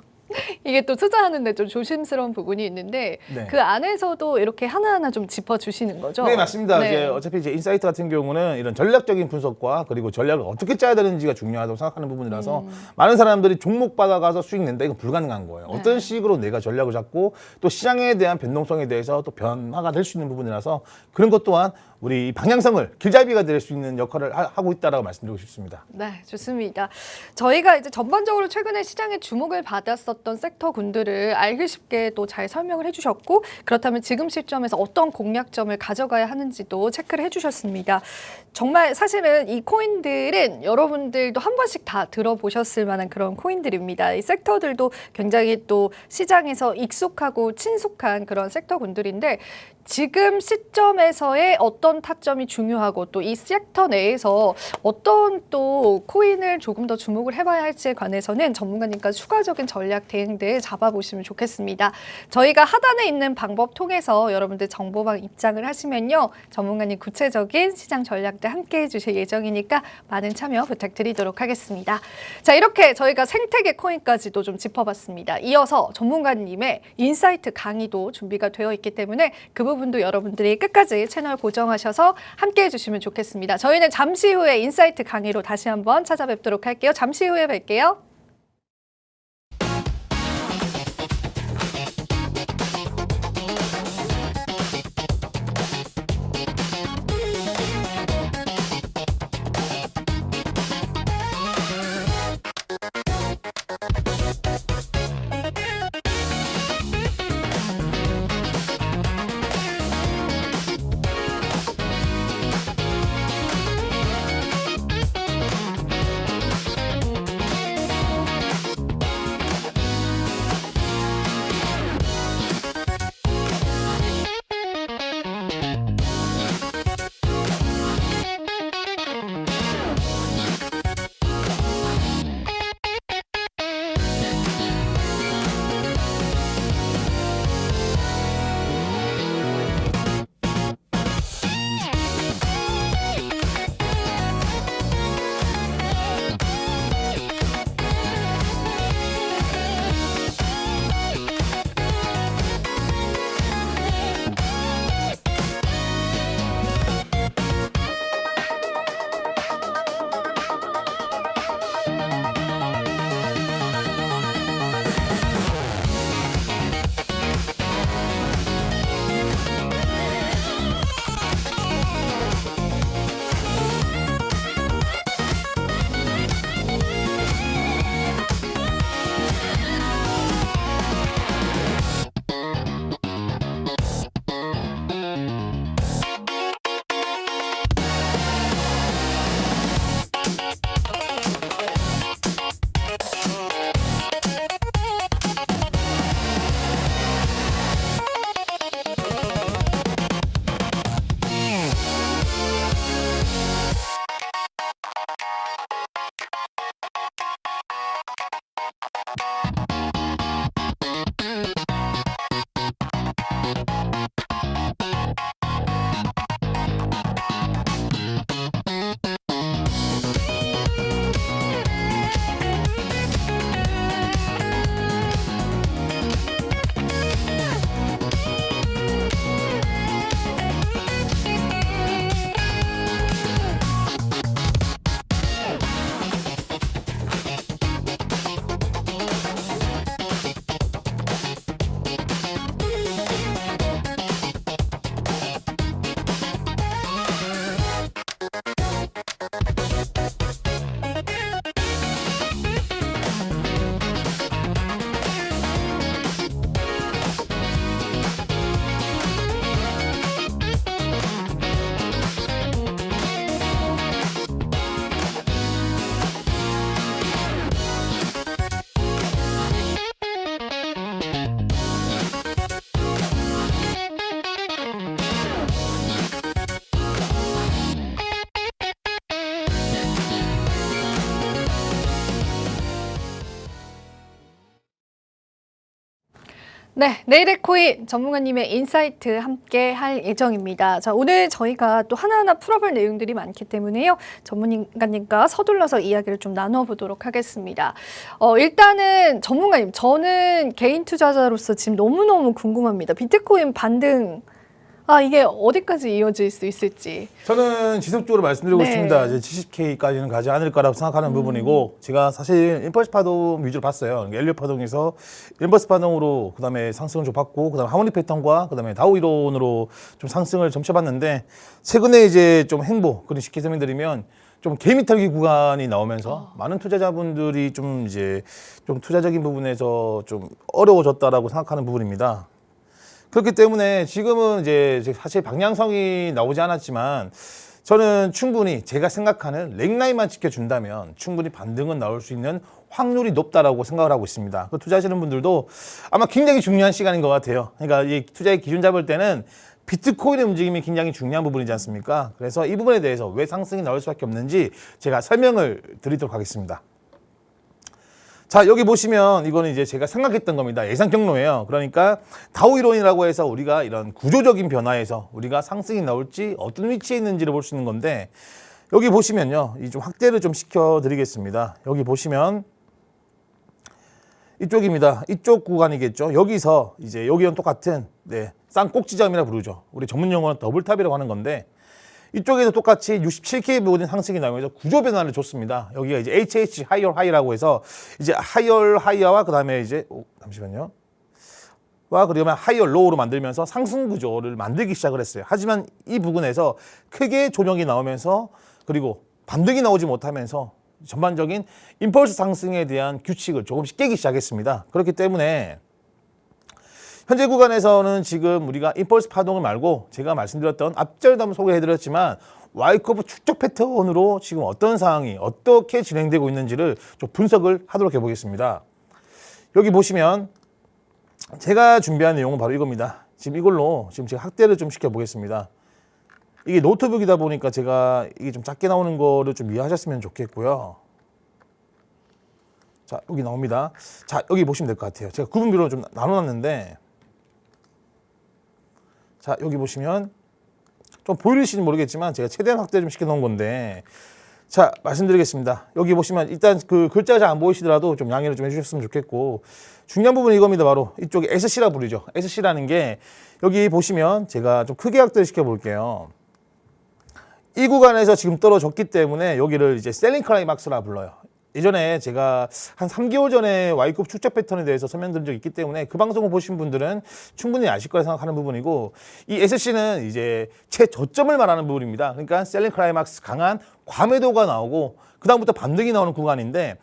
이게 또 투자하는데 좀 조심스러운 부분이 있는데 네. 그 안에서도 이렇게 하나하나 좀 짚어주시는 거죠? 네, 맞습니다. 네. 이제 어차피 이제 인사이트 같은 경우는 이런 전략적인 분석과 그리고 전략을 어떻게 짜야 되는지가 중요하다고 생각하는 부분이라서 많은 사람들이 종목 받아가서 수익 낸다 이건 불가능한 거예요. 네. 어떤 식으로 내가 전략을 잡고 또 시장에 대한 변동성에 대해서 또 변화가 될 수 있는 부분이라서 그런 것 또한 우리 방향성을 길잡이가 될 수 있는 역할을 하고 있다라고 말씀드리고 싶습니다. 네, 좋습니다. 저희가 이제 전반적으로 최근에 시장에 주목을 받았었던 섹터 군들을 알기 쉽게 또 잘 설명을 해주셨고 그렇다면 지금 시점에서 어떤 공략점을 가져가야 하는지도 체크를 해주셨습니다. 정말 사실은 이 코인들은 여러분들도 한 번씩 다 들어보셨을 만한 그런 코인들입니다. 이 섹터들도 굉장히 또 시장에서 익숙하고 친숙한 그런 섹터 군들인데 지금 시점에서의 어떤 타점이 중요하고 또 이 섹터 내에서 어떤 또 코인을 조금 더 주목을 해봐야 할지에 관해서는 전문가님과 추가적인 전략 대응들 잡아보시면 좋겠습니다. 저희가 하단에 있는 방법 통해서 여러분들 정보방 입장을 하시면요. 전문가님 구체적인 시장 전략들 함께 해주실 예정이니까 많은 참여 부탁드리도록 하겠습니다. 자, 이렇게 저희가 생태계 코인까지도 좀 짚어봤습니다. 이어서 전문가님의 인사이트 강의도 준비가 되어 있기 때문에 그 부분도 여러분들이 끝까지 채널 고정하셔서 함께 해주시면 좋겠습니다. 저희는 잠시 후에 인사이트 강의로 다시 한번 찾아뵙도록 할게요. 잠시 후에 뵐게요. 네, 내일의 코인 전문가님의 인사이트 함께 할 예정입니다. 자, 오늘 저희가 또 하나하나 풀어볼 내용들이 많기 때문에요. 전문가님과 서둘러서 이야기를 좀 나눠보도록 하겠습니다. 일단은 전문가님, 저는 개인 투자자로서 지금 너무너무 궁금합니다. 비트코인 반등, 이게 어디까지 이어질 수 있을지. 저는 지속적으로 말씀드리고 네. 있습니다. 이제 70K까지는 가지 않을까라고 생각하는 부분이고, 제가 사실 임펄스 파동 위주로 봤어요. 그러니까 엘리엇 파동에서 임펄스 파동으로 그다음에 상승을 좀 봤고, 그다음에 하모니 패턴과 그다음에 다우 이론으로 좀 상승을 점쳐봤는데, 최근에 이제 좀 행보, 그런 쉽게 설명드리면 좀 개미털기 구간이 나오면서 많은 투자자분들이 좀 이제 좀 투자적인 부분에서 좀 어려워졌다라고 생각하는 부분입니다. 그렇기 때문에 지금은 이제 사실 방향성이 나오지 않았지만 저는 충분히 제가 생각하는 렉라인만 지켜준다면 충분히 반등은 나올 수 있는 확률이 높다라고 생각을 하고 있습니다. 투자하시는 분들도 아마 굉장히 중요한 시간인 것 같아요. 그러니까 이 투자의 기준 잡을 때는 비트코인의 움직임이 굉장히 중요한 부분이지 않습니까? 그래서 이 부분에 대해서 왜 상승이 나올 수밖에 없는지 제가 설명을 드리도록 하겠습니다. 자, 여기 보시면 이거는 이제 제가 생각했던 겁니다. 예상 경로예요. 그러니까 다우 이론이라고 해서 우리가 이런 구조적인 변화에서 우리가 상승이 나올지 어떤 위치에 있는지를 볼 수 있는 건데, 여기 보시면요. 이 좀 확대를 좀 시켜 드리겠습니다. 여기 보시면 이쪽입니다. 이쪽 구간이겠죠. 여기서 이제 여기는 똑같은 쌍꼭지점이라 부르죠. 우리 전문 용어는 더블탑이라고 하는 건데, 이쪽에도 똑같이 67K 부분 상승이 나오면서 구조 변화를 줬습니다. 여기가 이제 HH 하이어 하이라고 해서 이제 하이어 하이어와 그다음에 이제 잠시만요. 그러면 하이어 로우로 만들면서 상승 구조를 만들기 시작을 했어요. 하지만 이 부분에서 크게 조정이 나오면서 그리고 반등이 나오지 못하면서 전반적인 임펄스 상승에 대한 규칙을 조금씩 깨기 시작했습니다. 그렇기 때문에 현재 구간에서는 지금 우리가 임펄스 파동을 말고 제가 말씀드렸던 앞전에도 한번 소개해드렸지만 Y커브 축적 패턴으로 지금 어떤 상황이 어떻게 진행되고 있는지를 좀 분석을 하도록 해보겠습니다. 여기 보시면 제가 준비한 내용은 바로 이겁니다. 지금 이걸로 지금 제가 확대를 좀 시켜보겠습니다. 이게 노트북이다 보니까 제가 이게 좀 작게 나오는 거를 좀 이해하셨으면 좋겠고요. 자, 여기 나옵니다. 자, 여기 보시면 될 것 같아요. 제가 구분비로 좀 나눠놨는데, 자, 여기 보시면 좀 보이실지 모르겠지만 제가 최대한 확대 좀 시켜 놓은 건데, 자, 말씀드리겠습니다. 여기 보시면 일단 그 글자가 잘 안 보이시더라도 좀 양해를 좀 해주셨으면 좋겠고, 중요한 부분은 이겁니다. 바로 이쪽에 SC라 부르죠. SC라는 게 여기 보시면 제가 좀 크게 확대를 시켜 볼게요. 이 구간에서 지금 떨어졌기 때문에 여기를 이제 셀링 클라이막스라 불러요. 예전에 제가 한 3개월 전에 Y급 축적 패턴에 대해서 설명드린 적이 있기 때문에 그 방송을 보신 분들은 충분히 아실 거라 생각하는 부분이고, 이 SC는 이제 최저점을 말하는 부분입니다. 그러니까 셀링 클라이막스 강한 과매도가 나오고 그다음부터 반등이 나오는 구간인데,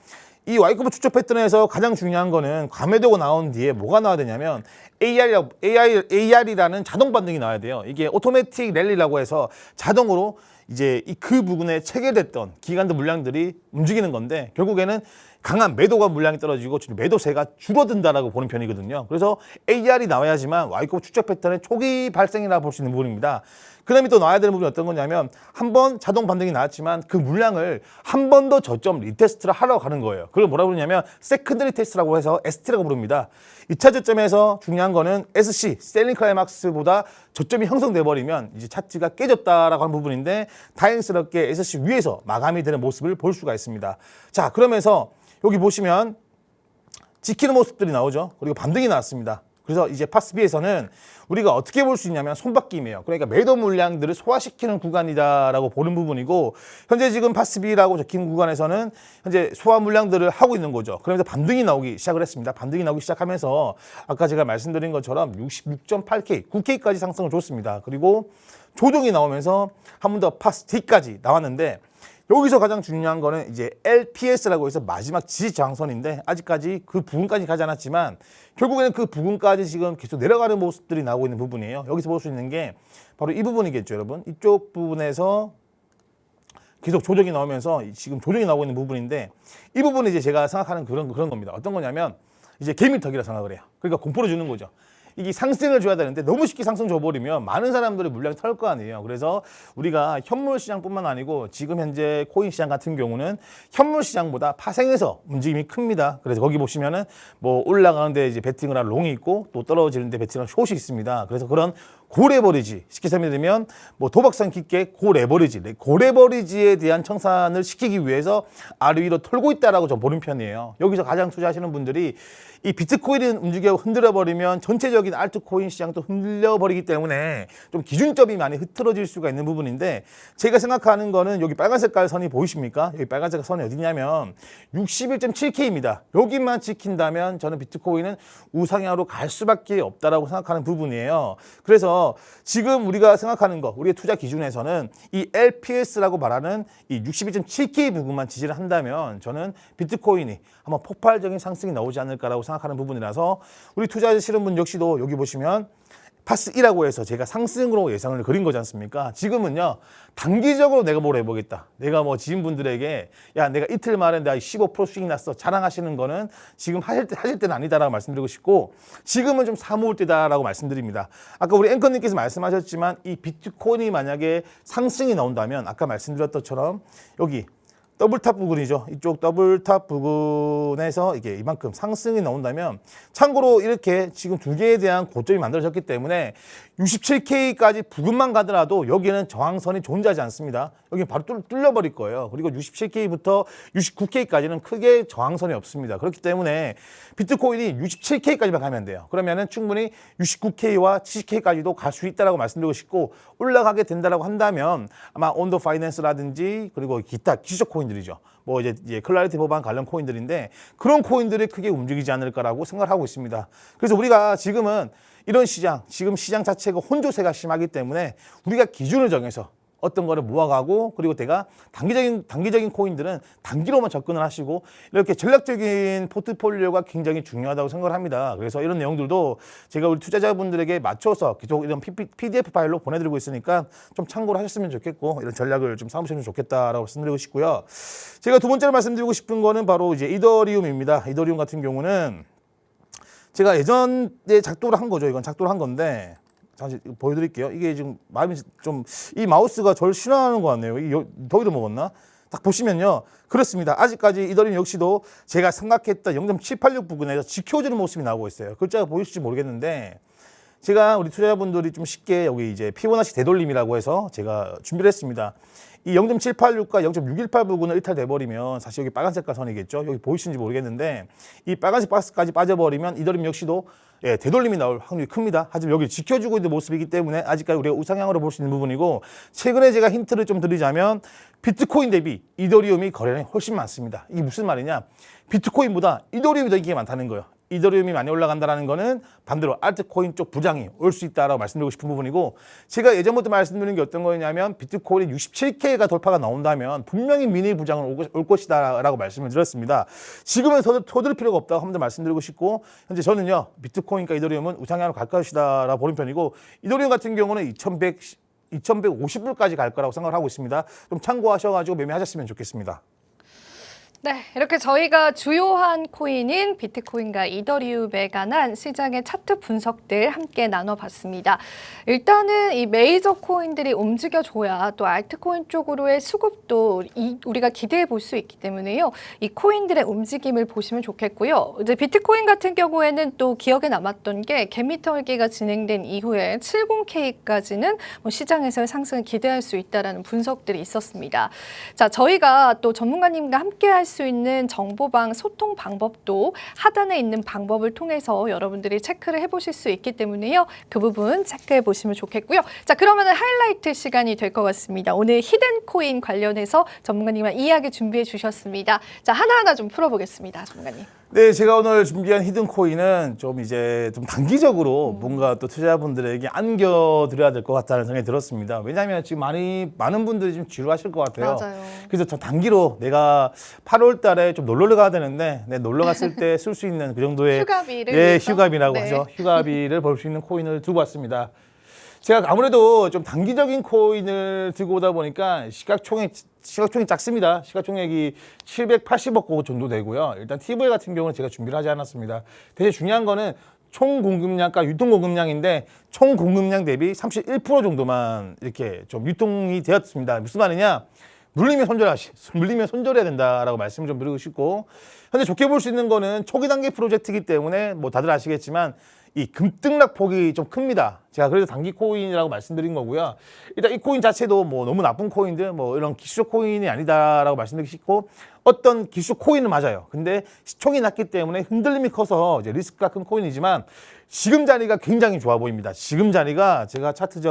이 Y급 축적 패턴에서 가장 중요한 거는 과매도가 나온 뒤에 뭐가 나와야 되냐면 AR이라는 자동 반등이 나와야 돼요. 이게 오토매틱 랠리라고 해서 자동으로 이제 그 부분에 체결됐던 기관들 물량들이 움직이는 건데, 결국에는 강한 매도가 물량이 떨어지고 매도세가 줄어든다라고 보는 편이거든요. 그래서 AR이 나와야지만 Y급 축적 패턴의 초기 발생이라고 볼 수 있는 부분입니다. 그 다음에 또 나와야 되는 부분이 어떤 거냐면, 한 번 자동 반등이 나왔지만 그 물량을 한 번 더 저점 리테스트를 하러 가는 거예요. 그걸 뭐라고 부르냐면 세컨더리 테스트라고 해서 ST라고 부릅니다. 2차 저점에서 중요한 거는 SC, 셀링 클라이막스보다 저점이 형성돼 버리면 이제 차트가 깨졌다라고 하는 부분인데, 다행스럽게 SC 위에서 마감이 되는 모습을 볼 수가 있습니다. 자, 그러면서 여기 보시면 지키는 모습들이 나오죠. 그리고 반등이 나왔습니다. 그래서 이제 파스비에서는 우리가 어떻게 볼 수 있냐면 손바뀜이에요. 그러니까 매도 물량들을 소화시키는 구간이다라고 보는 부분이고, 현재 지금 파스비라고 적힌 구간에서는 현재 소화 물량들을 하고 있는 거죠. 그러면서 반등이 나오기 시작을 했습니다. 반등이 나오기 시작하면서 아까 제가 말씀드린 것처럼 66.8K, 9K까지 상승을 줬습니다. 그리고 조정이 나오면서 한 번 더 파스 D까지 나왔는데, 여기서 가장 중요한 거는 이제 LPS라고 해서 마지막 지지 저항선인데, 아직까지 그 부분까지 가지 않았지만 결국에는 그 부분까지 지금 계속 내려가는 모습들이 나오고 있는 부분이에요. 여기서 볼 수 있는 게 바로 이 부분이겠죠, 여러분. 이쪽 부분에서 계속 조정이 나오면서 지금 조정이 나오고 있는 부분인데, 이 부분이 이제 제가 생각하는 그런 겁니다. 어떤 거냐면 이제 개미턱이라 생각을 해요. 그러니까 공포를 주는 거죠. 이게 상승을 줘야 되는데 너무 쉽게 상승 줘버리면 많은 사람들이 물량이 털 거 아니에요. 그래서 우리가 현물 시장뿐만 아니고 지금 현재 코인 시장 같은 경우는 현물 시장보다 파생해서 움직임이 큽니다. 그래서 거기 보시면은 뭐 올라가는데 이제 베팅을 할 롱이 있고 또 떨어지는데 베팅을 할 숏이 있습니다. 그래서 그런 고레버리지, 쉽게 설명드리면 뭐 도박성 깊게 고레버리지에 대한 청산을 시키기 위해서 아래 위로 털고 있다라고 좀 보는 편이에요. 여기서 가장 투자하시는 분들이 이 비트코인을 움직여 흔들어버리면 전체적인 알트코인 시장도 흔들려버리기 때문에 좀 기준점이 많이 흐트러질 수가 있는 부분인데, 제가 생각하는 거는 여기 빨간 색깔 선이 보이십니까? 여기 빨간 색깔 선이 어디냐면 61.7K입니다. 여기만 지킨다면 저는 비트코인은 우상향으로 갈 수밖에 없다라고 생각하는 부분이에요. 그래서 지금 우리가 생각하는 거, 우리의 투자 기준에서는 이 LPS라고 말하는 이 61.7K 부분만 지지를 한다면 저는 비트코인이 한번 폭발적인 상승이 나오지 않을까라고 생각하는 부분이라서, 우리 투자하시는 분 역시도 여기 보시면 파스1라고 해서 제가 상승으로 예상을 그린 거지 않습니까? 지금은요, 단기적으로 내가 뭘 해보겠다. 내가 뭐 지인분들에게 야, 내가 이틀 만에 내가 15% 수익 났어 자랑하시는 거는 지금 하실 때는 아니다라고 말씀드리고 싶고, 지금은 좀 사모을 때다라고 말씀드립니다. 아까 우리 앵커님께서 말씀하셨지만 이 비트코인이 만약에 상승이 나온다면 아까 말씀드렸던 것처럼 여기 더블탑 부근이죠. 이쪽 더블탑 부근에서 이게 이만큼 상승이 나온다면, 참고로 이렇게 지금 두 개에 대한 고점이 만들어졌기 때문에 67K까지 부근만 가더라도 여기는 저항선이 존재하지 않습니다. 여기 바로 뚫려버릴 거예요. 그리고 67K부터 69K까지는 크게 저항선이 없습니다. 그렇기 때문에 비트코인이 67K까지만 가면 돼요. 그러면은 충분히 69K와 70K까지도 갈 수 있다라고 말씀드리고 싶고, 올라가게 된다라고 한다면 아마 온더 파이낸스라든지 그리고 기타 기술적 코인들이죠. 뭐 이제 클라리티 법안 관련 코인들인데, 그런 코인들이 크게 움직이지 않을까라고 생각을 하고 있습니다. 그래서 우리가 지금은 이런 시장, 지금 시장 자체가 혼조세가 심하기 때문에 우리가 기준을 정해서 어떤 거를 모아가고, 그리고 내가 단기적인 코인들은 단기로만 접근을 하시고, 이렇게 전략적인 포트폴리오가 굉장히 중요하다고 생각을 합니다. 그래서 이런 내용들도 제가 우리 투자자분들에게 맞춰서 계속 이런 PDF 파일로 보내드리고 있으니까 좀 참고를 하셨으면 좋겠고, 이런 전략을 좀 삼으시면 좋겠다라고 말씀드리고 싶고요. 제가 두 번째로 말씀드리고 싶은 거는 바로 이제 이더리움입니다. 이더리움 같은 경우는 제가 예전에 작도를 한 거죠. 이건 작도를 한 건데, 다시 보여드릴게요. 이게 지금 마음이 좀, 이 마우스가 저를 싫어하는 것 같네요. 더위를 먹었나? 딱 보시면요, 그렇습니다. 아직까지 이더리움 역시도 제가 생각했던 0.786 부근에서 지켜주는 모습이 나오고 있어요. 글자가 보이실지 모르겠는데, 제가 우리 투자자분들이 좀 쉽게 여기 이제 피보나치 되돌림이라고 해서 제가 준비를 했습니다. 이 0.786과 0.618 부분을 일탈돼 버리면 사실 여기 빨간 색깔 선이겠죠. 여기 보이시는지 모르겠는데, 이 빨간색 박스까지 빠져버리면 이더리움 역시도 되돌림이 나올 확률이 큽니다. 하지만 여기 지켜주고 있는 모습이기 때문에 아직까지 우리가 우상향으로 볼 수 있는 부분이고, 최근에 제가 힌트를 좀 드리자면 비트코인 대비 이더리움이 거래량이 훨씬 많습니다. 이게 무슨 말이냐? 비트코인보다 이더리움이 더 인기가 많다는 거예요. 이더리움이 많이 올라간다는 거는 반대로 알트코인 쪽 부장이 올 수 있다라고 말씀드리고 싶은 부분이고, 제가 예전부터 말씀드리는 게 어떤 거냐면 비트코인이 67K가 돌파가 나온다면 분명히 미니 부장은 올 것이다라고 말씀을 드렸습니다. 지금은 서두를 필요가 없다고 한번 더 말씀드리고 싶고, 현재 저는요, 비트코인과 이더리움은 우상향으로 갈 것이다라고 보는 편이고, 이더리움 같은 경우는 2150불까지 갈 거라고 생각을 하고 있습니다. 좀 참고하셔가지고 매매하셨으면 좋겠습니다. 네, 이렇게 저희가 주요한 코인인 비트코인과 이더리움에 관한 시장의 차트 분석들 함께 나눠봤습니다. 일단은 이 메이저 코인들이 움직여줘야 또 알트코인 쪽으로의 수급도 우리가 기대해 볼 수 있기 때문에요. 이 코인들의 움직임을 보시면 좋겠고요. 이제 비트코인 같은 경우에는 또 기억에 남았던 게 개미 털기가 진행된 이후에 70K까지는 뭐 시장에서의 상승을 기대할 수 있다라는 분석들이 있었습니다. 자, 저희가 또 전문가님과 함께 할 수 있는 정보방 소통 방법도 하단에 있는 방법을 통해서 여러분들이 체크를 해보실 수 있기 때문에요. 그 부분 체크해 보시면 좋겠고요. 자, 그러면 하이라이트 시간이 될 것 같습니다. 오늘 히든 코인 관련해서 전문가님과 이야기 준비해 주셨습니다. 자, 하나하나 좀 풀어보겠습니다, 전문가님. 네, 제가 오늘 준비한 히든 코인은 좀 단기적으로 뭔가 또 투자자분들에게 안겨드려야 될 것 같다는 생각이 들었습니다. 왜냐하면 지금 많은 분들이 좀 지루하실 것 같아요. 맞아요. 그래서 좀 단기로 내가 8월 달에 좀 놀러 가야 되는데, 놀러 갔을 때 쓸 수 있는 그 정도의 휴가비를 휴가비라고 네. 하죠. 휴가비를 벌 수 있는 코인을 두고 왔습니다. 제가 아무래도 좀 단기적인 코인을 들고 오다 보니까 시가총액이 작습니다. 시가총액이 780억 정도 되고요. 일단 TVA 같은 경우는 제가 준비를 하지 않았습니다. 대신 중요한 거는 총 공급량과 유통 공급량인데 총 공급량 대비 31% 정도만 이렇게 좀 유통이 되었습니다. 무슨 말이냐? 물리면 손절해야 된다라고 말씀을 좀 드리고 싶고, 현재 좋게 볼 수 있는 거는 초기 단계 프로젝트이기 때문에 뭐 다들 아시겠지만 이 급등락 폭이 좀 큽니다. 제가 그래서 단기 코인이라고 말씀드린 거고요. 일단 이 코인 자체도 뭐 너무 나쁜 코인들, 뭐 이런 기술 코인이 아니다라고 말씀드리고 싶고, 어떤 기술 코인은 맞아요. 근데 시총이 낮기 때문에 흔들림이 커서 이제 리스크가 큰 코인이지만 지금 자리가 굉장히 좋아 보입니다. 지금 자리가 제가 차트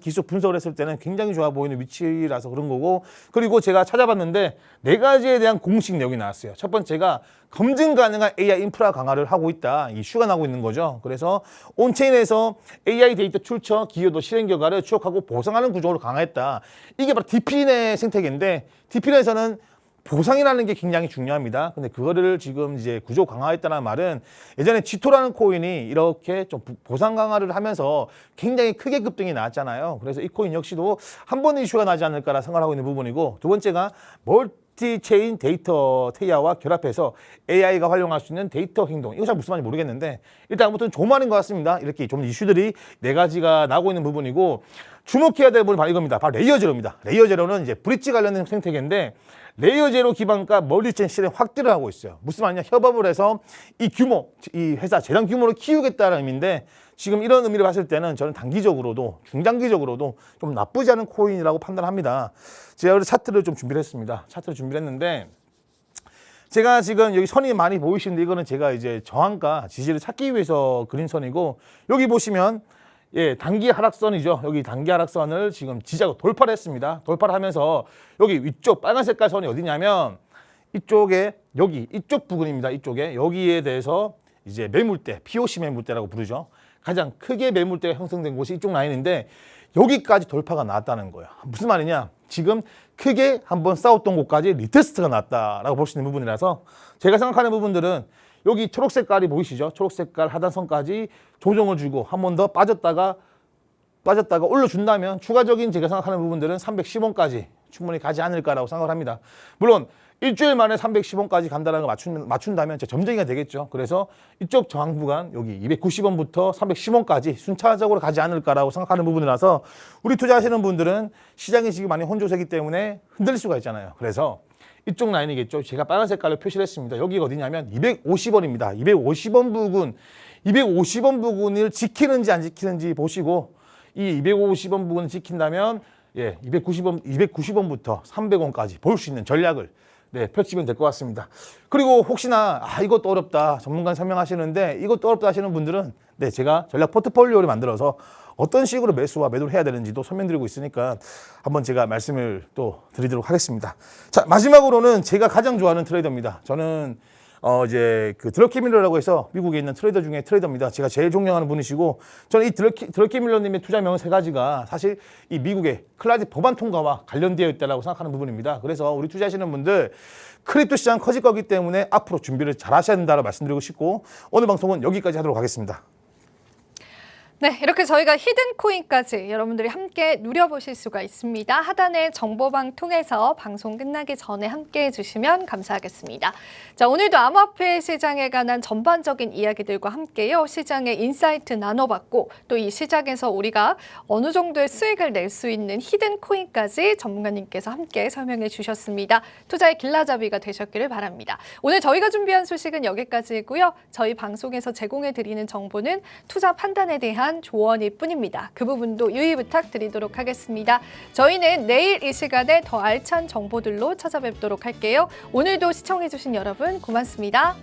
기술 분석을 했을 때는 굉장히 좋아 보이는 위치라서 그런 거고, 그리고 제가 찾아봤는데 4가지에 대한 공식 내용이 나왔어요. 첫 번째가 검증 가능한 AI 인프라 강화를 하고 있다. 이슈가 나고 있는 거죠. 그래서 온체인에서 AI 데이터 출처, 기여도, 실행 결과를 추적하고 보상하는 구조를 강화했다. 이게 바로 디피넷 생태계인데, 디피넷에서는 보상이라는 게 굉장히 중요합니다. 근데 그거를 지금 이제 구조 강화했다는 말은, 예전에 지토라는 코인이 이렇게 좀 보상 강화를 하면서 굉장히 크게 급등이 나왔잖아요. 그래서 이 코인 역시도 한 번 이슈가 나지 않을까라 생각하고 있는 부분이고, 두 번째가 멀티체인 데이터 태야와 결합해서 AI가 활용할 수 있는 데이터 행동. 이거 잘 무슨 말인지 모르겠는데 일단 아무튼 좋은 말인 것 같습니다. 이렇게 좀 이슈들이 4가지가 나오고 있는 부분이고, 주목해야 될 부분이 바로 이겁니다. 바로 레이어 제로입니다. 레이어 제로는 이제 브릿지 관련된 생태계인데, 레이어 제로 기반과 멀티체인 실행 확대를 하고 있어요. 무슨 말이냐? 협업을 해서 이 규모, 이 회사 재단 규모를 키우겠다는 의미인데, 지금 이런 의미를 봤을 때는 저는 단기적으로도 중장기적으로도 좀 나쁘지 않은 코인이라고 판단합니다. 제가 그래서 차트를 좀 준비를 했습니다. 차트를 준비를 했는데, 제가 지금 여기 선이 많이 보이시는데 이거는 제가 이제 저항가 지지를 찾기 위해서 그린 선이고, 여기 보시면 예, 단기 하락선이죠. 여기 단기 하락선을 지금 지지하고 돌파를 했습니다. 돌파를 하면서 여기 위쪽 빨간 색깔 선이 어디냐면 이쪽에 여기 이쪽 부분입니다. 이쪽에 여기에 대해서 이제 매물대, POC 매물대라고 부르죠. 가장 크게 매물대가 형성된 곳이 이쪽 라인인데 여기까지 돌파가 나왔다는 거예요. 무슨 말이냐? 지금 크게 한번 싸웠던 곳까지 리테스트가 났다라고 볼 수 있는 부분이라서, 제가 생각하는 부분들은 여기 초록 색깔이 보이시죠? 초록 색깔 하단선까지 조정을 주고 한 번 더 빠졌다가 올려준다면 추가적인 제가 생각하는 부분들은 310원까지 충분히 가지 않을까라고 생각을 합니다. 물론 일주일 만에 310원까지 간다는 걸 맞춘다면 점쟁이가 되겠죠. 그래서 이쪽 저항 구간 여기 290원부터 310원까지 순차적으로 가지 않을까라고 생각하는 부분이라서, 우리 투자하시는 분들은 시장이 지금 많이 혼조세기 때문에 흔들릴 수가 있잖아요. 그래서 이쪽 라인이겠죠. 제가 빨간 색깔로 표시를 했습니다. 여기가 어디냐면 250원입니다. 250원 부근, 250원 부근을 지키는지 안 지키는지 보시고, 이 250원 부근을 지킨다면 290원부터 300원까지 볼 수 있는 전략을 펼치면 될 것 같습니다. 그리고 혹시나 이것도 어렵다, 전문가 설명하시는데 이것도 어렵다 하시는 분들은 제가 전략 포트폴리오를 만들어서 어떤 식으로 매수와 매도를 해야 되는지도 설명드리고 있으니까 한번 제가 말씀을 또 드리도록 하겠습니다. 자, 마지막으로는 제가 가장 좋아하는 트레이더입니다. 저는 이제 그 드러키 밀러라고 해서 미국에 있는 트레이더 중에 트레이더입니다. 제가 제일 존경하는 분이시고, 저는 이 드러키 밀러님의 투자명은 3가지가 사실 이 미국의 클라우드 법안 통과와 관련되어 있다고 생각하는 부분입니다. 그래서 우리 투자하시는 분들 크립토 시장 커질 거기 때문에 앞으로 준비를 잘 하셔야 된다고 말씀드리고 싶고, 오늘 방송은 여기까지 하도록 하겠습니다. 네, 이렇게 저희가 히든 코인까지 여러분들이 함께 누려보실 수가 있습니다. 하단의 정보방 통해서 방송 끝나기 전에 함께 해주시면 감사하겠습니다. 자, 오늘도 암호화폐 시장에 관한 전반적인 이야기들과 함께요, 시장의 인사이트 나눠봤고, 또 이 시장에서 우리가 어느 정도의 수익을 낼 수 있는 히든 코인까지 전문가님께서 함께 설명해 주셨습니다. 투자의 길라잡이가 되셨기를 바랍니다. 오늘 저희가 준비한 소식은 여기까지이고요. 저희 방송에서 제공해드리는 정보는 투자 판단에 대한 조언일 뿐입니다. 그 부분도 유의 부탁드리도록 하겠습니다. 저희는 내일 이 시간에 더 알찬 정보들로 찾아뵙도록 할게요. 오늘도 시청해주신 여러분 고맙습니다.